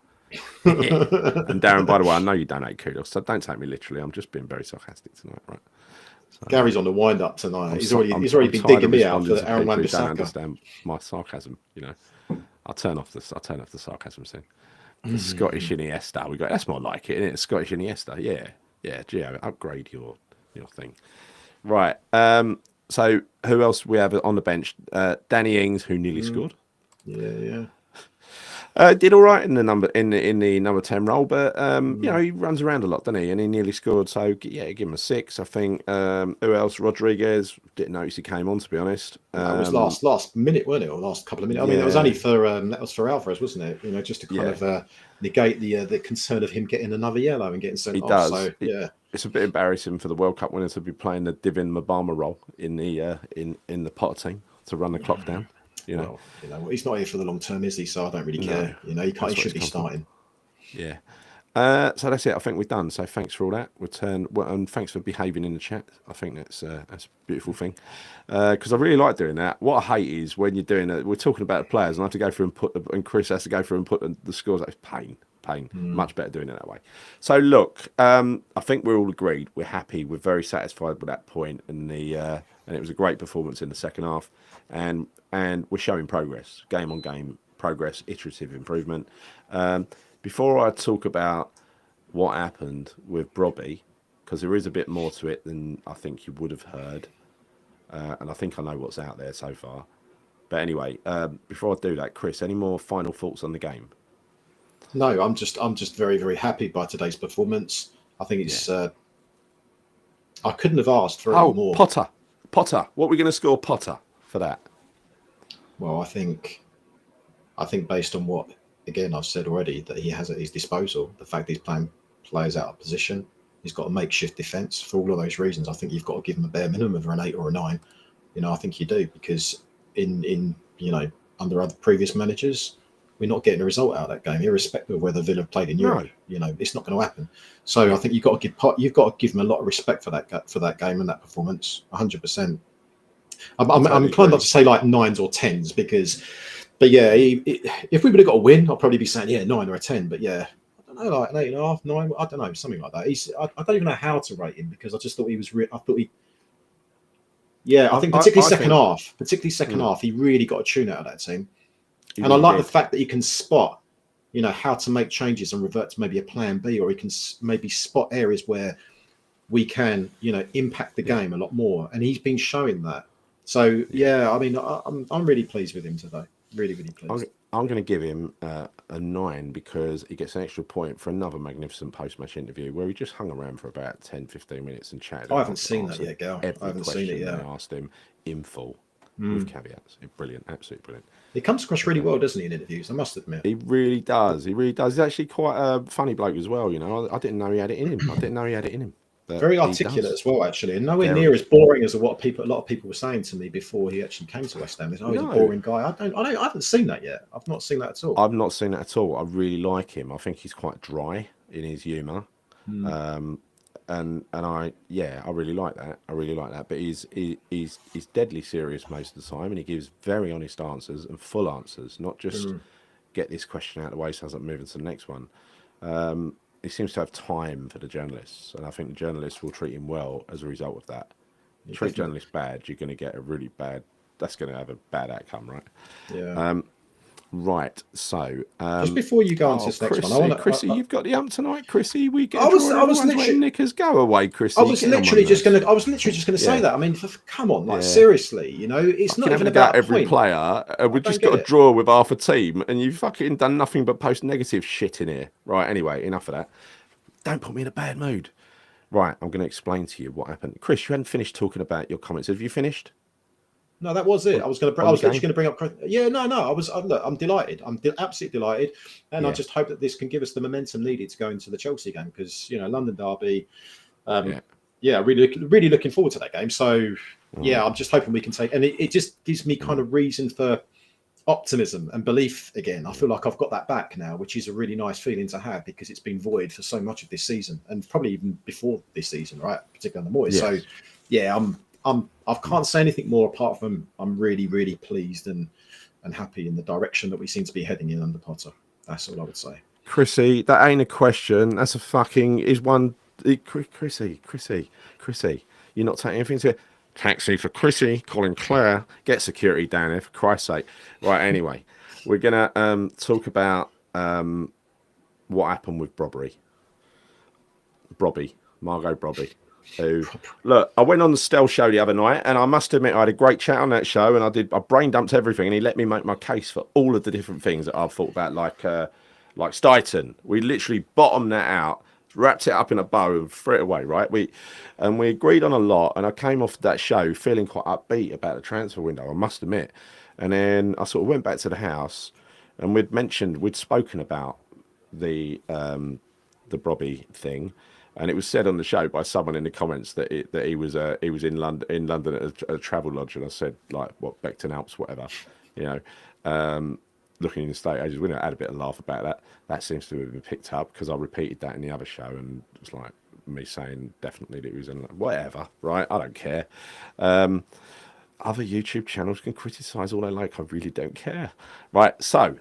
And Darren, by the way, I know you don't hate kudos, so don't take me literally. I'm just being very sarcastic tonight, right? So, Gary's on the wind up tonight. He's already been digging me out for Aaron Wan-Bissaka. Don't understand my sarcasm. I'll turn off the sarcasm soon. The Scottish Iniesta. We got that's more like it, isn't it? Scottish Iniesta. Yeah, Gio, upgrade your thing. Right. So who else we have on the bench? Danny Ings, who nearly scored. Yeah. Did all right in the number 10 role, but he runs around a lot, doesn't he? And he nearly scored, so give him a 6. I think. Who else? Rodriguez, didn't notice he came on, to be honest. That was last minute, wasn't it? Or last couple of minutes. I mean, it was only for that was for Alvarez, wasn't it? Just to kind of negate the concern of him getting another yellow and getting sent off. Does. So, it's a bit embarrassing for the World Cup winner to be playing the Divin Mabama role in the Potter team to run the clock down. Well, he's not here for the long term, is he? So I don't really care. He should be starting. Yeah. So that's it. I think we're done. So thanks for all that. And thanks for behaving in the chat. I think that's a beautiful thing. Because I really like doing that. What I hate is when you're doing it. We're talking about the players, and I have to go through and Chris has to go through and put the scores. That's pain. Much better doing it that way. So look, I think we're all agreed. We're happy. We're very satisfied with that point, and it was a great performance in the second half, and we're showing progress, game on game progress, iterative improvement. Before I talk about what happened with Brobby, because there is a bit more to it than I think you would have heard, and I think I know what's out there so far. But anyway, before I do that, Chris, any more final thoughts on the game? No, I'm just very, very happy by today's performance. I think it's I couldn't have asked for any more. Potter, what are we going to score Potter for that? Well, I think based on what, again, I've said already, that he has at his disposal, the fact he's playing players out of position, he's got a makeshift defence. For all of those reasons, I think you've got to give him a bare minimum of an 8 or a 9. I think you do, because in under other previous managers, we're not getting a result out of that game, irrespective of whether Villa played in Europe. It's not going to happen. So I think you've got to give him a lot of respect for that game and that performance, 100%. I'm inclined not to say like 9s or 10s but yeah, if we would have got a win, I'd probably be saying 9 or a 10. But yeah, I don't know, like an 8.5, 9. I don't know, something like that. I don't even know how to rate him, because I just thought he was. I think particularly second half, he really got a tune out of that team. And I like the fact that he can spot, how to make changes and revert to maybe a plan B, or he can maybe spot areas where we can, impact the game a lot more. And he's been showing that. So I mean, I'm really pleased with him today. Really, really pleased. I'm going to give him a 9, because he gets an extra point for another magnificent post-match interview where he just hung around for about 10-15 minutes and chatted. I haven't seen that yet, Gal. I haven't seen it yet. I asked him in full with caveats. Brilliant, absolutely brilliant. He comes across really well, doesn't he, in interviews? I must admit. He really does. He's actually quite a funny bloke as well. I didn't know he had it in him. Very articulate as well, actually, and nowhere near as boring as a lot of people were saying to me before he actually came to West Ham. He's a boring guy. I haven't seen that yet. I've not seen that at all. I've not seen that at all. I really like him. I think he's quite dry in his humour, and I really like that. But he's deadly serious most of the time, and he gives very honest answers and full answers, not just get this question out of the way so I doesn't move into the next one. He seems to have time for the journalists, and I think the journalists will treat him well as a result of that. Treat journalists bad, you're going to get a really bad. That's going to have a bad outcome, right? Yeah. Right. So just before you go on to this next one, Chrissy, you've got the tonight, Chrissy. We get. I was literally Nickers go away, Chrissy. I was literally just going to say that. I mean, come on, seriously, it's not even about every player. We've just got a draw with half a team, and you've fucking done nothing but post negative shit in here. Right. Anyway, enough of that. Don't put me in a bad mood. Right. I'm going to explain to you what happened. Chris, you hadn't finished talking about your comments. Have you finished? No, that was it. I was literally going to bring up. Yeah, no. I'm delighted. I'm absolutely delighted, and I just hope that this can give us the momentum needed to go into the Chelsea game, because London derby. Really looking forward to that game. So I'm just hoping we can take, and it just gives me kind of reason for optimism and belief again. I feel like I've got that back now, which is a really nice feeling to have, because it's been void for so much of this season, and probably even before this season, right? Particularly on the Moyes. Yes. So I can't say anything more apart from I'm really, really pleased and happy in the direction that we seem to be heading in under Potter. That's all I would say. Chrissy, that ain't a question. That's a fucking Chrissy. You're not taking anything to taxi for Chrissy, calling Claire. Get security down here, for Christ's sake. Right, anyway, we're gonna talk about what happened with Margot Brobby. Who, look, I went on the Stell show the other night, and I must admit I had a great chat on that show, and I brain dumped everything, and he let me make my case for all of the different things that I've thought about, like Stuyton. We literally bottomed that out, wrapped it up in a bow, and threw it away, right? We agreed on a lot, and I came off that show feeling quite upbeat about the transfer window, I must admit. And then I sort of went back to the house, and we'd spoken about the Brobby thing. And it was said on the show by someone in the comments that he was in London at a travel lodge, and I said, like, what, Beckton Alps, whatever, looking in the estate agents window. I had a bit of laugh about that. That seems to have been picked up, because I repeated that in the other show, and it was like me saying definitely that he was in whatever, right? I don't care. Other YouTube channels can criticise all they like. I really don't care, right? So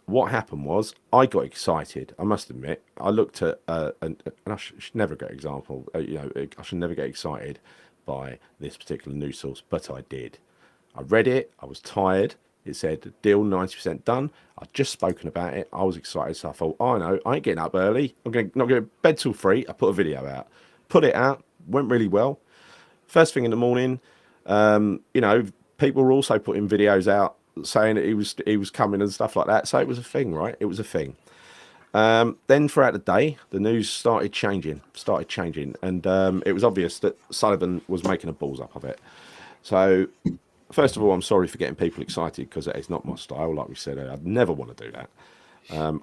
what happened was I got excited. I must admit, I looked at and I should never get I should never get excited by this particular news source, but I did. I read it. I was tired. It said, deal 90% done. I'd just spoken about it. I was excited. So I thought, I know, I ain't getting up early. I'm not going to bed till 3. I put a video out. Put it out. Went really well. First thing in the morning, people were also putting videos out saying that he was coming and stuff like that. So it was a thing, right? It was a thing. Then throughout the day, the news started changing. And it was obvious that Sullivan was making a balls up of it. So first of all, I'm sorry for getting people excited because it's not my style. Like we said, I'd never want to do that.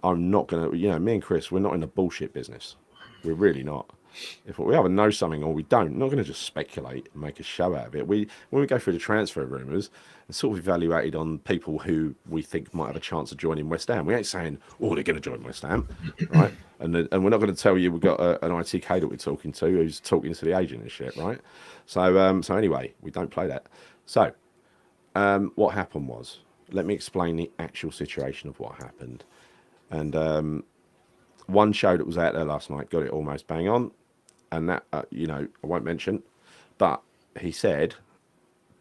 I'm not going to, me and Chris, we're not in the bullshit business. We're really not. If we either know something or we don't, we're not going to just speculate and make a show out of it. When we go through the transfer rumours, it's sort of evaluated on people who we think might have a chance of joining West Ham. We ain't saying, they're going to join West Ham, right? And we're not going to tell you we've got an ITK that we're talking to who's talking to the agent and shit, right? So anyway, we don't play that. So what happened was, let me explain the actual situation of what happened. And one show that was out there last night got it almost bang on. And that, I won't mention, but he said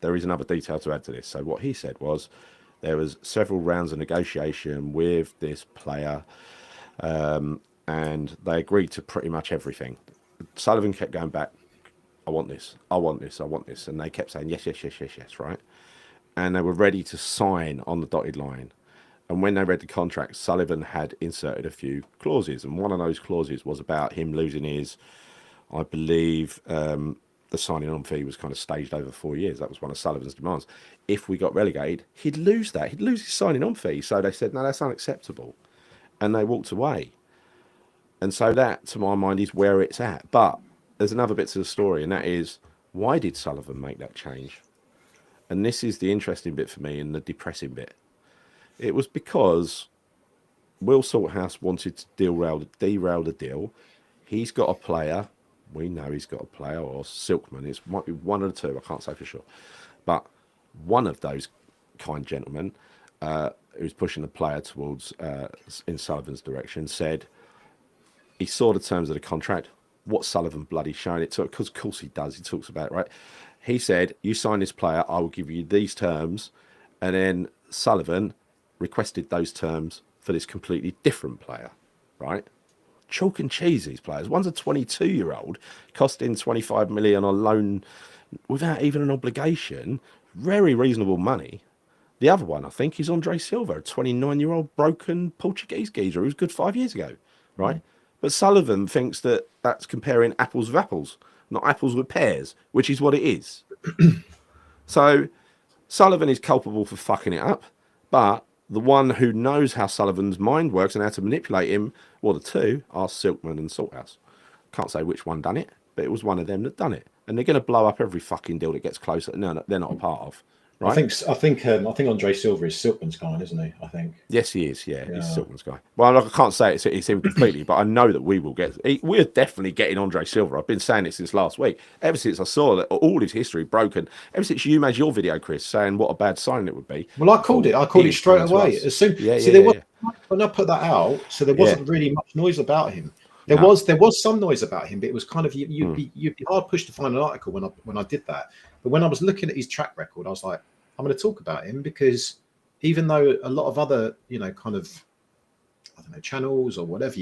there is another detail to add to this. So what he said was there was several rounds of negotiation with this player, and they agreed to pretty much everything. Sullivan kept going back, I want this, I want this, I want this. And they kept saying, yes, right? And they were ready to sign on the dotted line. And when they read the contract, Sullivan had inserted a few clauses. And one of those clauses was about him losing his... I believe the signing on fee was kind of staged over 4 years. That was one of Sullivan's demands. If we got relegated, he'd lose that. He'd lose his signing on fee. So they said, no, that's unacceptable. And they walked away. And so that, to my mind, is where it's at. But there's another bit to the story, and that is, why did Sullivan make that change? And this is the interesting bit for me and the depressing bit. It was because Will Salthouse wanted to derail the deal. He's got a player... We know he's got a player, or Silkman. It might be one of the two. I can't say for sure. But one of those kind gentlemen who's pushing the player towards in Sullivan's direction said he saw the terms of the contract. What Sullivan bloody showing it to? Because of course he does. He talks about it, right? He said, you sign this player, I will give you these terms. And then Sullivan requested those terms for this completely different player, right? Chalk and cheese, these players. One's a 22-year-old costing 25 million on loan without even an obligation. Very reasonable money. The other one, I think, is Andre Silva, a 29-year-old broken Portuguese geezer who was good 5 years ago, right? But Sullivan thinks that that's comparing apples with apples, not apples with pears, which is what it is. So Sullivan is culpable for fucking it up, but the one who knows how Sullivan's mind works and how to manipulate him, well, the two are Silkman and Salthouse. Can't say which one done it, but it was one of them that done it. And they're going to blow up every fucking deal that gets close that they're not a part of. Right? I think Andre Silva is Silkman's guy, isn't he? I think. Yes, he is. Yeah, he's Silkman's guy. Well, I can't say it's him completely, but I know that we will get. We're definitely getting Andre Silva. I've been saying it since last week. Ever since I saw that all his history broken. Ever since you made your video, Chris, saying what a bad sign it would be. Well, I called it straight away. As soon, when I put that out, so there wasn't really much noise about him. There was some noise about him, but it was kind of you'd be hard pushed to find an article when I did that. But when I was looking at his track record, I was like, I'm going to talk about him because even though a lot of other, kind of, I don't know, channels or whatever,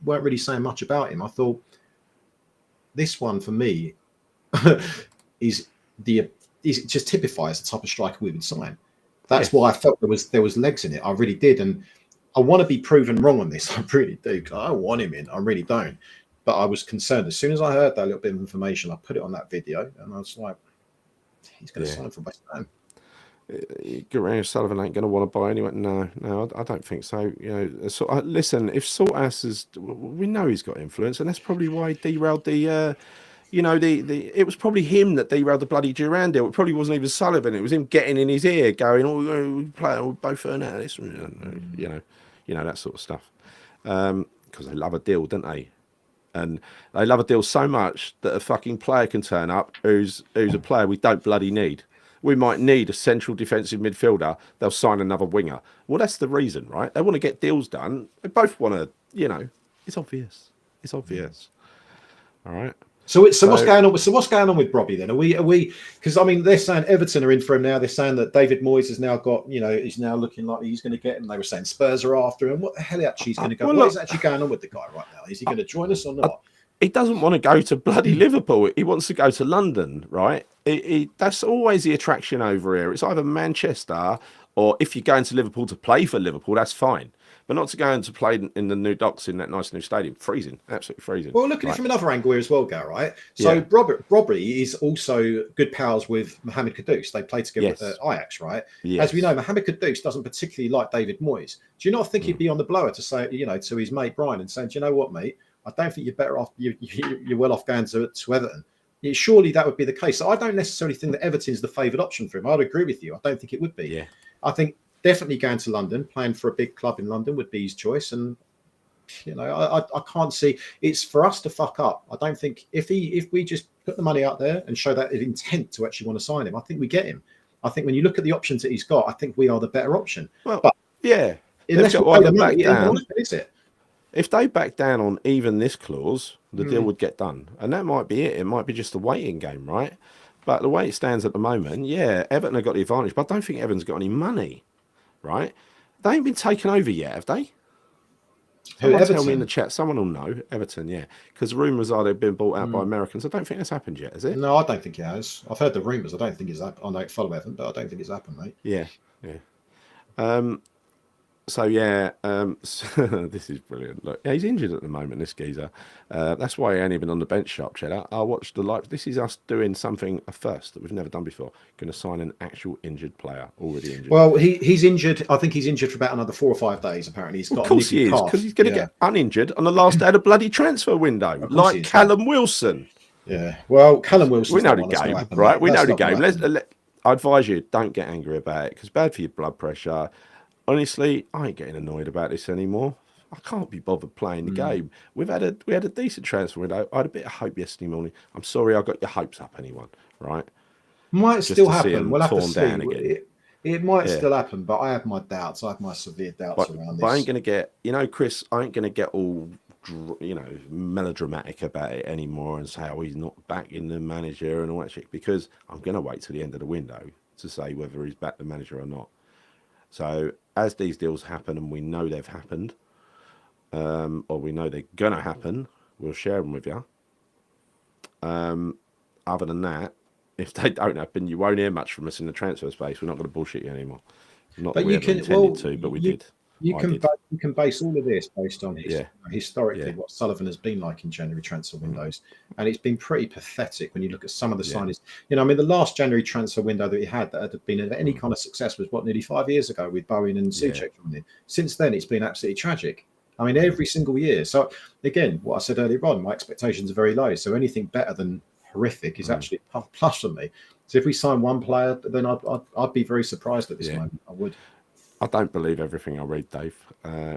weren't really saying much about him, I thought this one for me it just typifies the type of striker we would sign. That's why I felt there was legs in it. I really did, and I want to be proven wrong on this. I really do, because I don't want him in. I really don't. But I was concerned as soon as I heard that little bit of information. I put it on that video, and I was like, he's going to sign for West Ham. Sullivan ain't going to want to buy anyone. No, I don't think so. Listen, if Salthouse is, we know he's got influence, and that's probably why he derailed the. It was probably him that derailed the bloody Duran deal. It probably wasn't even Sullivan. It was him getting in his ear, going, we both earn out of this, that sort of stuff. Because they love a deal, don't they? And they love a deal so much that a fucking player can turn up who's a player we don't bloody need. We might need a central defensive midfielder. They'll sign another winger. Well, that's the reason, right? They want to get deals done. They both want to, it's obvious. It's obvious. All right. So what's going on? So what's going on with Robbie then? Are we? Because I mean, they're saying Everton are in for him now. They're saying that David Moyes has now got, he's now looking like he's going to get him. They were saying Spurs are after him. What the hell actually is going to go? What is actually going on with the guy right now? Is he going to join us or not? He doesn't want to go to bloody Liverpool. He wants to go to London, right? That's always the attraction over here. It's either Manchester, or if you're going to Liverpool to play for Liverpool, that's fine. But not to go and to play in the new docks in that nice new stadium. Freezing, absolutely freezing. Well, look at it from another angle here as well, Gar, right? So Robbie is also good pals with Mohamed Kudus. They play together at Ajax, right? Yes. As we know, Mohamed Kudus doesn't particularly like David Moyes. Do you not think he'd be on the blower to say, to his mate Brian and saying, do you know what, mate? I don't think you're better off. You're well off going to Everton. Surely that would be the case. So I don't necessarily think that Everton's the favoured option for him. I'd agree with you. I don't think it would be. Yeah. I think definitely going to London, playing for a big club in London would be his choice. And I can't see it's for us to fuck up. I don't think if we just put the money out there and show that intent to actually want to sign him, I think we get him. I think when you look at the options that he's got, I think we are the better option. Well, but unless is it? If they back down on even this clause, the deal would get done. And that might be it. It might be just a waiting game, right? But the way it stands at the moment, Everton have got the advantage, but I don't think Everton's got any money, right? They ain't been taken over yet, have they? Someone tell me in the chat. Someone will know. Everton, because rumours are they've been bought out by Americans. I don't think that's happened yet, has it? No, I don't think it has. I've heard the rumours. I don't think it's happened. I don't follow Everton, but I don't think it's happened, mate. Yeah. So this is brilliant. Look, he's injured at the moment, this geezer. That's why he ain't even on the bench, Sharp Cheddar. I watched the live. This is us doing something a first that we've never done before. Going to sign an actual injured player, already injured. Well, he's injured. I think he's injured for about another 4 or 5 days. Apparently, he's got. Of course he is, because he's going to get uninjured on the last day of the bloody transfer window, like Callum Wilson. Yeah. Well, Callum Wilson. We know the game, right? We know the game. I advise you, don't get angry about it, because it's bad for your blood pressure. Honestly, I ain't getting annoyed about this anymore. I can't be bothered playing the game. We had a decent transfer window. I had a bit of hope yesterday morning. I'm sorry I got your hopes up, anyone, right? Might still happen. We'll have to see. It might still happen, but I have my doubts. I have my severe doubts around this. But I ain't going to get, Chris, I ain't going to get all, melodramatic about it anymore and say, he's not back in the manager and all that shit, because I'm going to wait till the end of the window to say whether he's back the manager or not. So as these deals happen, and we know they've happened, or we know they're going to happen, we'll share them with you. Other than that, if they don't happen, you won't hear much from us in the transfer space. We're not going to bullshit you anymore. Not that we intended to, but we did. You can base all of this based on historically what Sullivan has been like in January transfer windows, and it's been pretty pathetic when you look at some of the signings. The last January transfer window that he had that had been of any kind of success was nearly 5 years ago with Bowen and Souček coming in. Since then, it's been absolutely tragic. I mean, every single year. So again, what I said earlier on, my expectations are very low. So anything better than horrific is actually a plus for me. So if we sign one player, then I'd be very surprised at this moment. I would. I don't believe everything I read, Dave.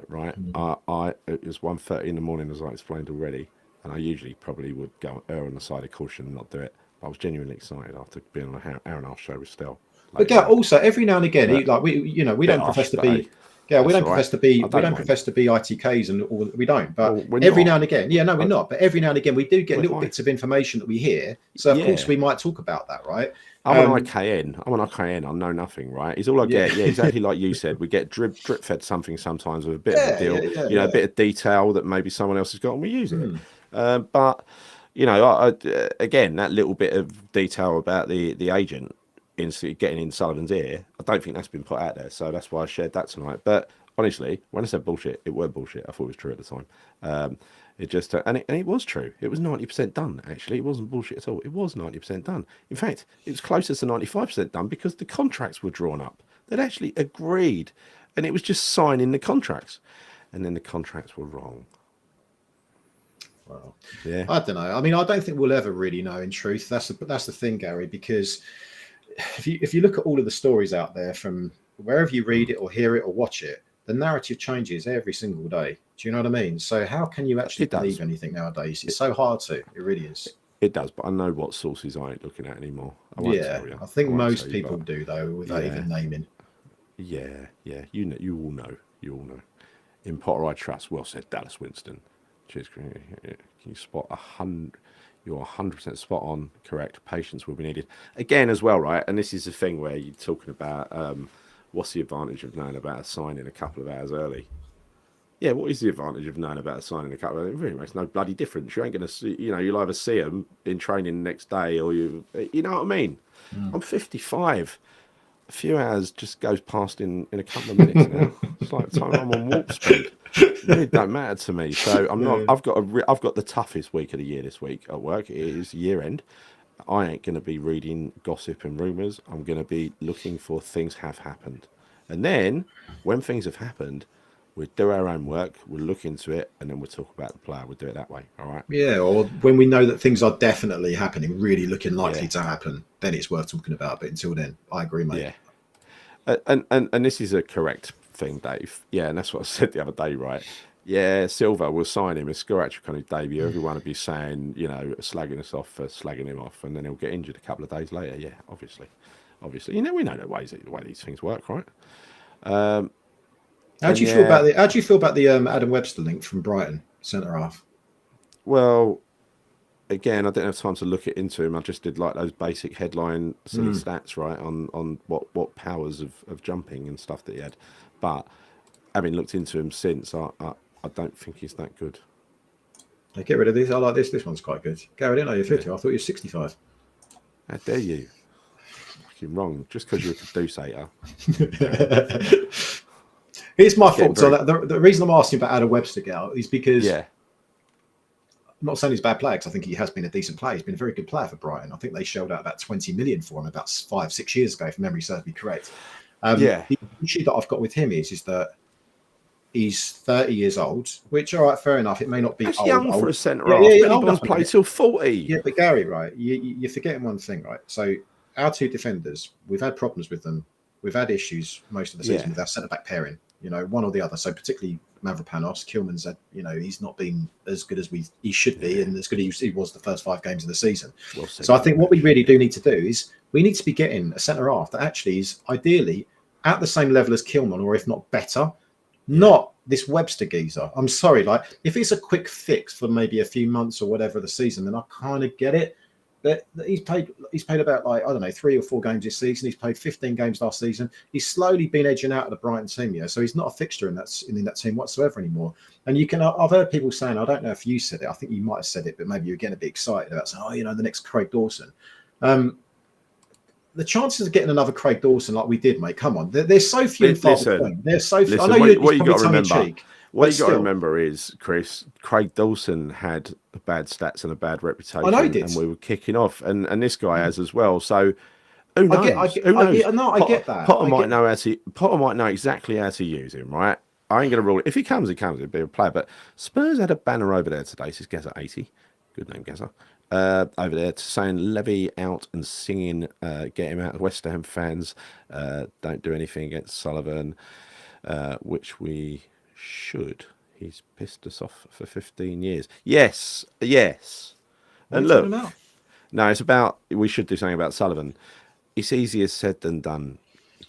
Right? It was 1:30 in the morning, as I explained already, and I usually probably would go err on the side of caution and not do it. But I was genuinely excited after being on an hour and a half show with Stel. But also every now and again, we don't profess to be. Yeah, we don't profess to be. We don't profess to be ITKs, and we don't. But every now and again, we're not. But every now and again, we do get little bits of information that we hear. So of course, we might talk about that, right? I'm an IKN. I know nothing, right? It's all I get. Yeah, exactly like you said. We get drip fed something sometimes with a bit of a deal, a bit of detail that maybe someone else has got, and we use it. But again, that little bit of detail about the agent getting in Sullivan's ear, I don't think that's been put out there. So that's why I shared that tonight. But honestly, when I said bullshit, it were bullshit. I thought it was true at the time. It just and it was true. It was 90% done. Actually, it wasn't bullshit at all. It was 90% done. In fact, it was closer to 95% done because the contracts were drawn up. They'd actually agreed, and it was just signing the contracts, and then the contracts were wrong. Well, I don't know. I mean, I don't think we'll ever really know. In truth, that's the thing, Gary. Because if you look at all of the stories out there, from wherever you read it or hear it or watch it, the narrative changes every single day. Do you know what I mean? So how can you actually believe anything nowadays? It's so hard to. It really is. It does, but I know what sources I ain't looking at anymore. I think most people do, though, without even naming. Yeah. You all know. In Potter I trust. Well said, Dallas Winston. Cheers. Can you spot 100? You're 100% spot on, correct. Patience will be needed. Again, as well, right? And this is the thing where you're talking about what's the advantage of knowing about a signing a couple of hours early? Yeah, what is the advantage of knowing about a signing a couple of hours? It really makes no bloody difference. You ain't going to see, you'll either see them in training the next day or you know what I mean? I'm 55. A few hours just goes past in a couple of minutes now. It's like the time I'm on warp speed. It really don't matter to me. So I'm not. I've got the toughest week of the year this week at work. It is year end. I ain't going to be reading gossip and rumours. I'm going to be looking for things have happened, and then when things have happened, we'll do our own work. We'll look into it, and then we'll talk about the player. We'll do it that way. All right. Yeah, or when we know that things are definitely happening, really looking likely to happen, then it's worth talking about. But until then, I agree, mate. Yeah. And this is a correct thing, Dave. Yeah, and that's what I said the other day, right? Yeah, Silva will sign him. It's Scorac kind of debut. Everyone will be saying, slagging us off for slagging him off, and then he'll get injured a couple of days later. Yeah, obviously. We know the way these things work, right? How do you feel about the Adam Webster link from Brighton, centre half? Well, again, I didn't have time to look it into him. I just did like those basic headline silly stats, right, on what powers of jumping and stuff that he had. But having looked into him since, I don't think he's that good. Hey, get rid of this. I like this. This one's quite good. Gary, I didn't know you're 50. I thought you were 65. How dare you? Fucking wrong. Just because you're a Kudus hater. Here's my thoughts on that. The reason I'm asking about Adam Webster, Gal, is because I'm not saying he's a bad player, because I think he has been a decent player. He's been a very good player for Brighton. I think they shelled out about 20 million for him about 5-6 years ago, if memory serves me correct. The issue that I've got with him is that he's 30 years old, which, all right, fair enough. It may not be That's old, young for a centre half. he does play till 40. Yeah, but Gary, right, you're forgetting one thing, right? So our two defenders, we've had problems with them. We've had issues most of the season with our centre-back pairing, one or the other. So particularly Mavropanos, Kilman's had, he's not been as good as he should be and as good as he was the first 5 games of the season. So I think what we really do need to do is we need to be getting a centre-half that actually is ideally at the same level as Kilman, or if not better. Not this Webster geezer. I'm sorry, like if it's a quick fix for maybe a few months or whatever of the season, then I kind of get it. But he's played about 3 or 4 games this season. He's played 15 games last season. He's slowly been edging out of the Brighton team, so he's not a fixture in that team whatsoever anymore. And I've heard people saying, I don't know if you said it, I think you might have said it, but maybe you're getting a bit excited about saying, the next Craig Dawson. The chances of getting another Craig Dawson like we did, mate, come on. They're so few and far between. They're so few. I know what you got to remember. What you got to remember is, Chris, Craig Dawson had bad stats and a bad reputation. I know he did. And we were kicking off. And this guy has as well. So who knows? Who knows? I get that. Potter might know exactly how to use him, right? I ain't going to rule it. If he comes, he'll be a player. But Spurs had a banner over there today. This is Gazza 80. Good name, Gazza. Over there saying Levy out and singing get him out. West Ham fans don't do anything against Sullivan, which we should. He's pissed us off for 15 years. Yes. And look, no, it's about we should do something about Sullivan. It's easier said than done,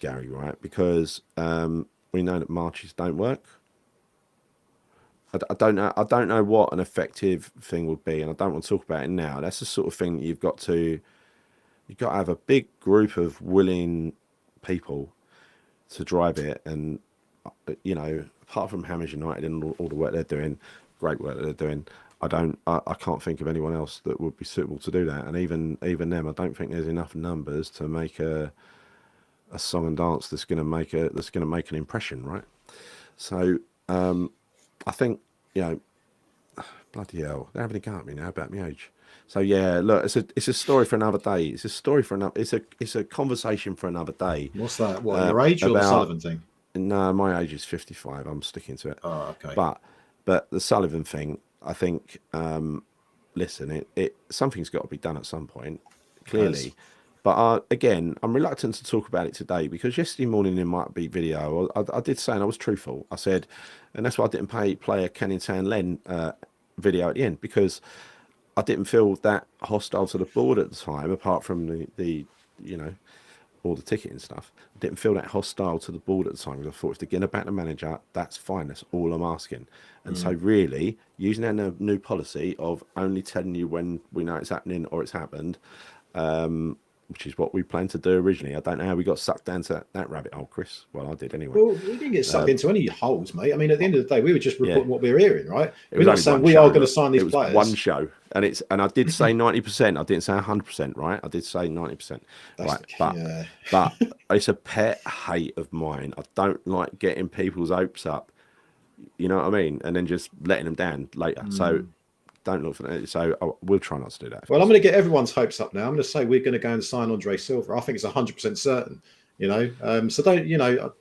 Gary, right? Because we know that marches don't work. I don't know what an effective thing would be, and I don't want to talk about it now. That's the sort of thing that you've got to have a big group of willing people to drive it. And apart from Hammers United and all the work they're doing, great work that they're doing, I can't think of anyone else that would be suitable to do that. And even them, I don't think there's enough numbers to make a song and dance that's going to make an impression, right? So. I think, bloody hell, they're having a go at me now about my age. So yeah, look, it's a story for another day. It's a conversation for another day. What's that? What, your age or the Sullivan thing? No, my age is 55. I'm sticking to it. Oh, okay. But the Sullivan thing, I think, listen, something's got to be done at some point, clearly. But again, I'm reluctant to talk about it today because yesterday morning in my upbeat video, I did say, and I was truthful. I said, and that's why I didn't play a Canning Town Len video at the end, because I didn't feel that hostile to the board at the time, apart from the all the ticketing stuff. I didn't feel that hostile to the board at the time, because I thought if they're going to back the manager, that's fine. That's all I'm asking. And so really, using our new policy of only telling you when we know it's happening or it's happened, which is what we planned to do originally. I don't know how we got sucked down to that rabbit hole, Chris. Well, I did anyway. Well, we didn't get sucked into any holes, mate. I mean, at the end of the day, we were just reporting what we were hearing, right? We're not saying we are going to sign these players. It was one show, and I did say 90%. I didn't say 100%, right? I did say 90%, right? But it's a pet hate of mine. I don't like getting people's hopes up. You know what I mean? And then just letting them down later. So don't look for that. So we'll try not to do that. Well, I'm going to get everyone's hopes up now. I'm going to say we're going to go and sign Andre Silva. I think it's 100% certain. You know, so don't, you know.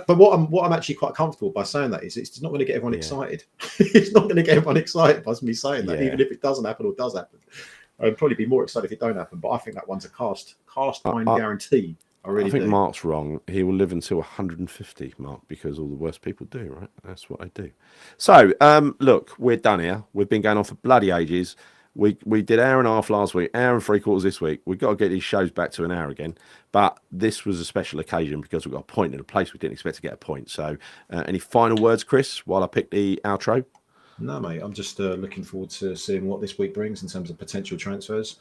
But what I'm actually quite comfortable by saying that is it's not going to get everyone excited. It's not going to get everyone excited by me saying that, even if it doesn't happen or does happen. I'd probably be more excited if it don't happen. But I think that one's a cast iron guarantee. I think Mark's wrong. He will live until 150, Mark, because all the worst people do, right? That's what they do. So, look, we're done here. We've been going on for bloody ages. We did hour and a half last week, hour and 3/4 this week. We've got to get these shows back to an hour again. But this was a special occasion because we got a point in a place we didn't expect to get a point. So, any final words, Chris, while I pick the outro? No, mate. I'm just looking forward to seeing what this week brings in terms of potential transfers.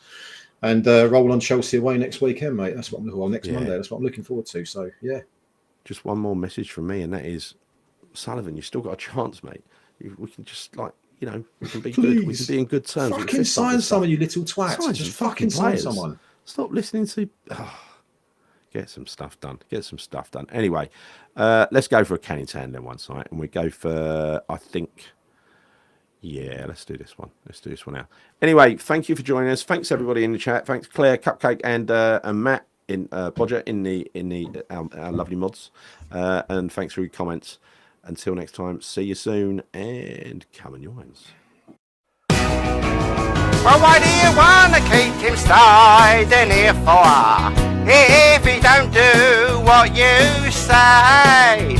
And roll on Chelsea away next weekend, mate. That's what next Monday. That's what I'm looking forward to. So, yeah. Just one more message from me, and that is, Sullivan, you've still got a chance, mate. We can just, like, you know, we can be good. We can be in good terms. Fucking sign someone, you little twat. Just fucking sign someone. Stop listening to... get some stuff done. Get some stuff done. Anyway, let's go for a Canning Town then one night, and we go for, I think... Yeah, let's do this one. Let's do this one now. Anyway, thank you for joining us. Thanks everybody in the chat. Thanks Claire, Cupcake, and Matt in Bodger in our lovely mods. And thanks for your comments. Until next time, see you soon, and come on your wines. Well, why do you want to keep him staying here for? If he don't do what you say,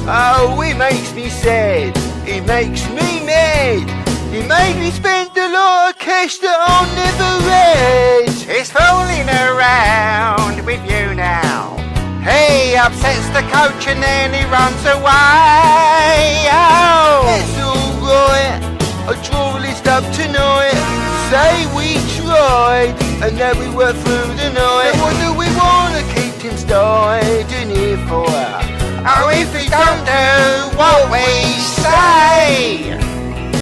oh, it makes me sad. It makes me mad. It made me spend a lot of cash that I'll never raise. He's fooling around with you now. He upsets the coach and then he runs away. Oh, it's alright. I'll draw a list up tonight. Say we tried and now we work through the night. What do we want to keep him staying here for? Oh, if he don't do what we say.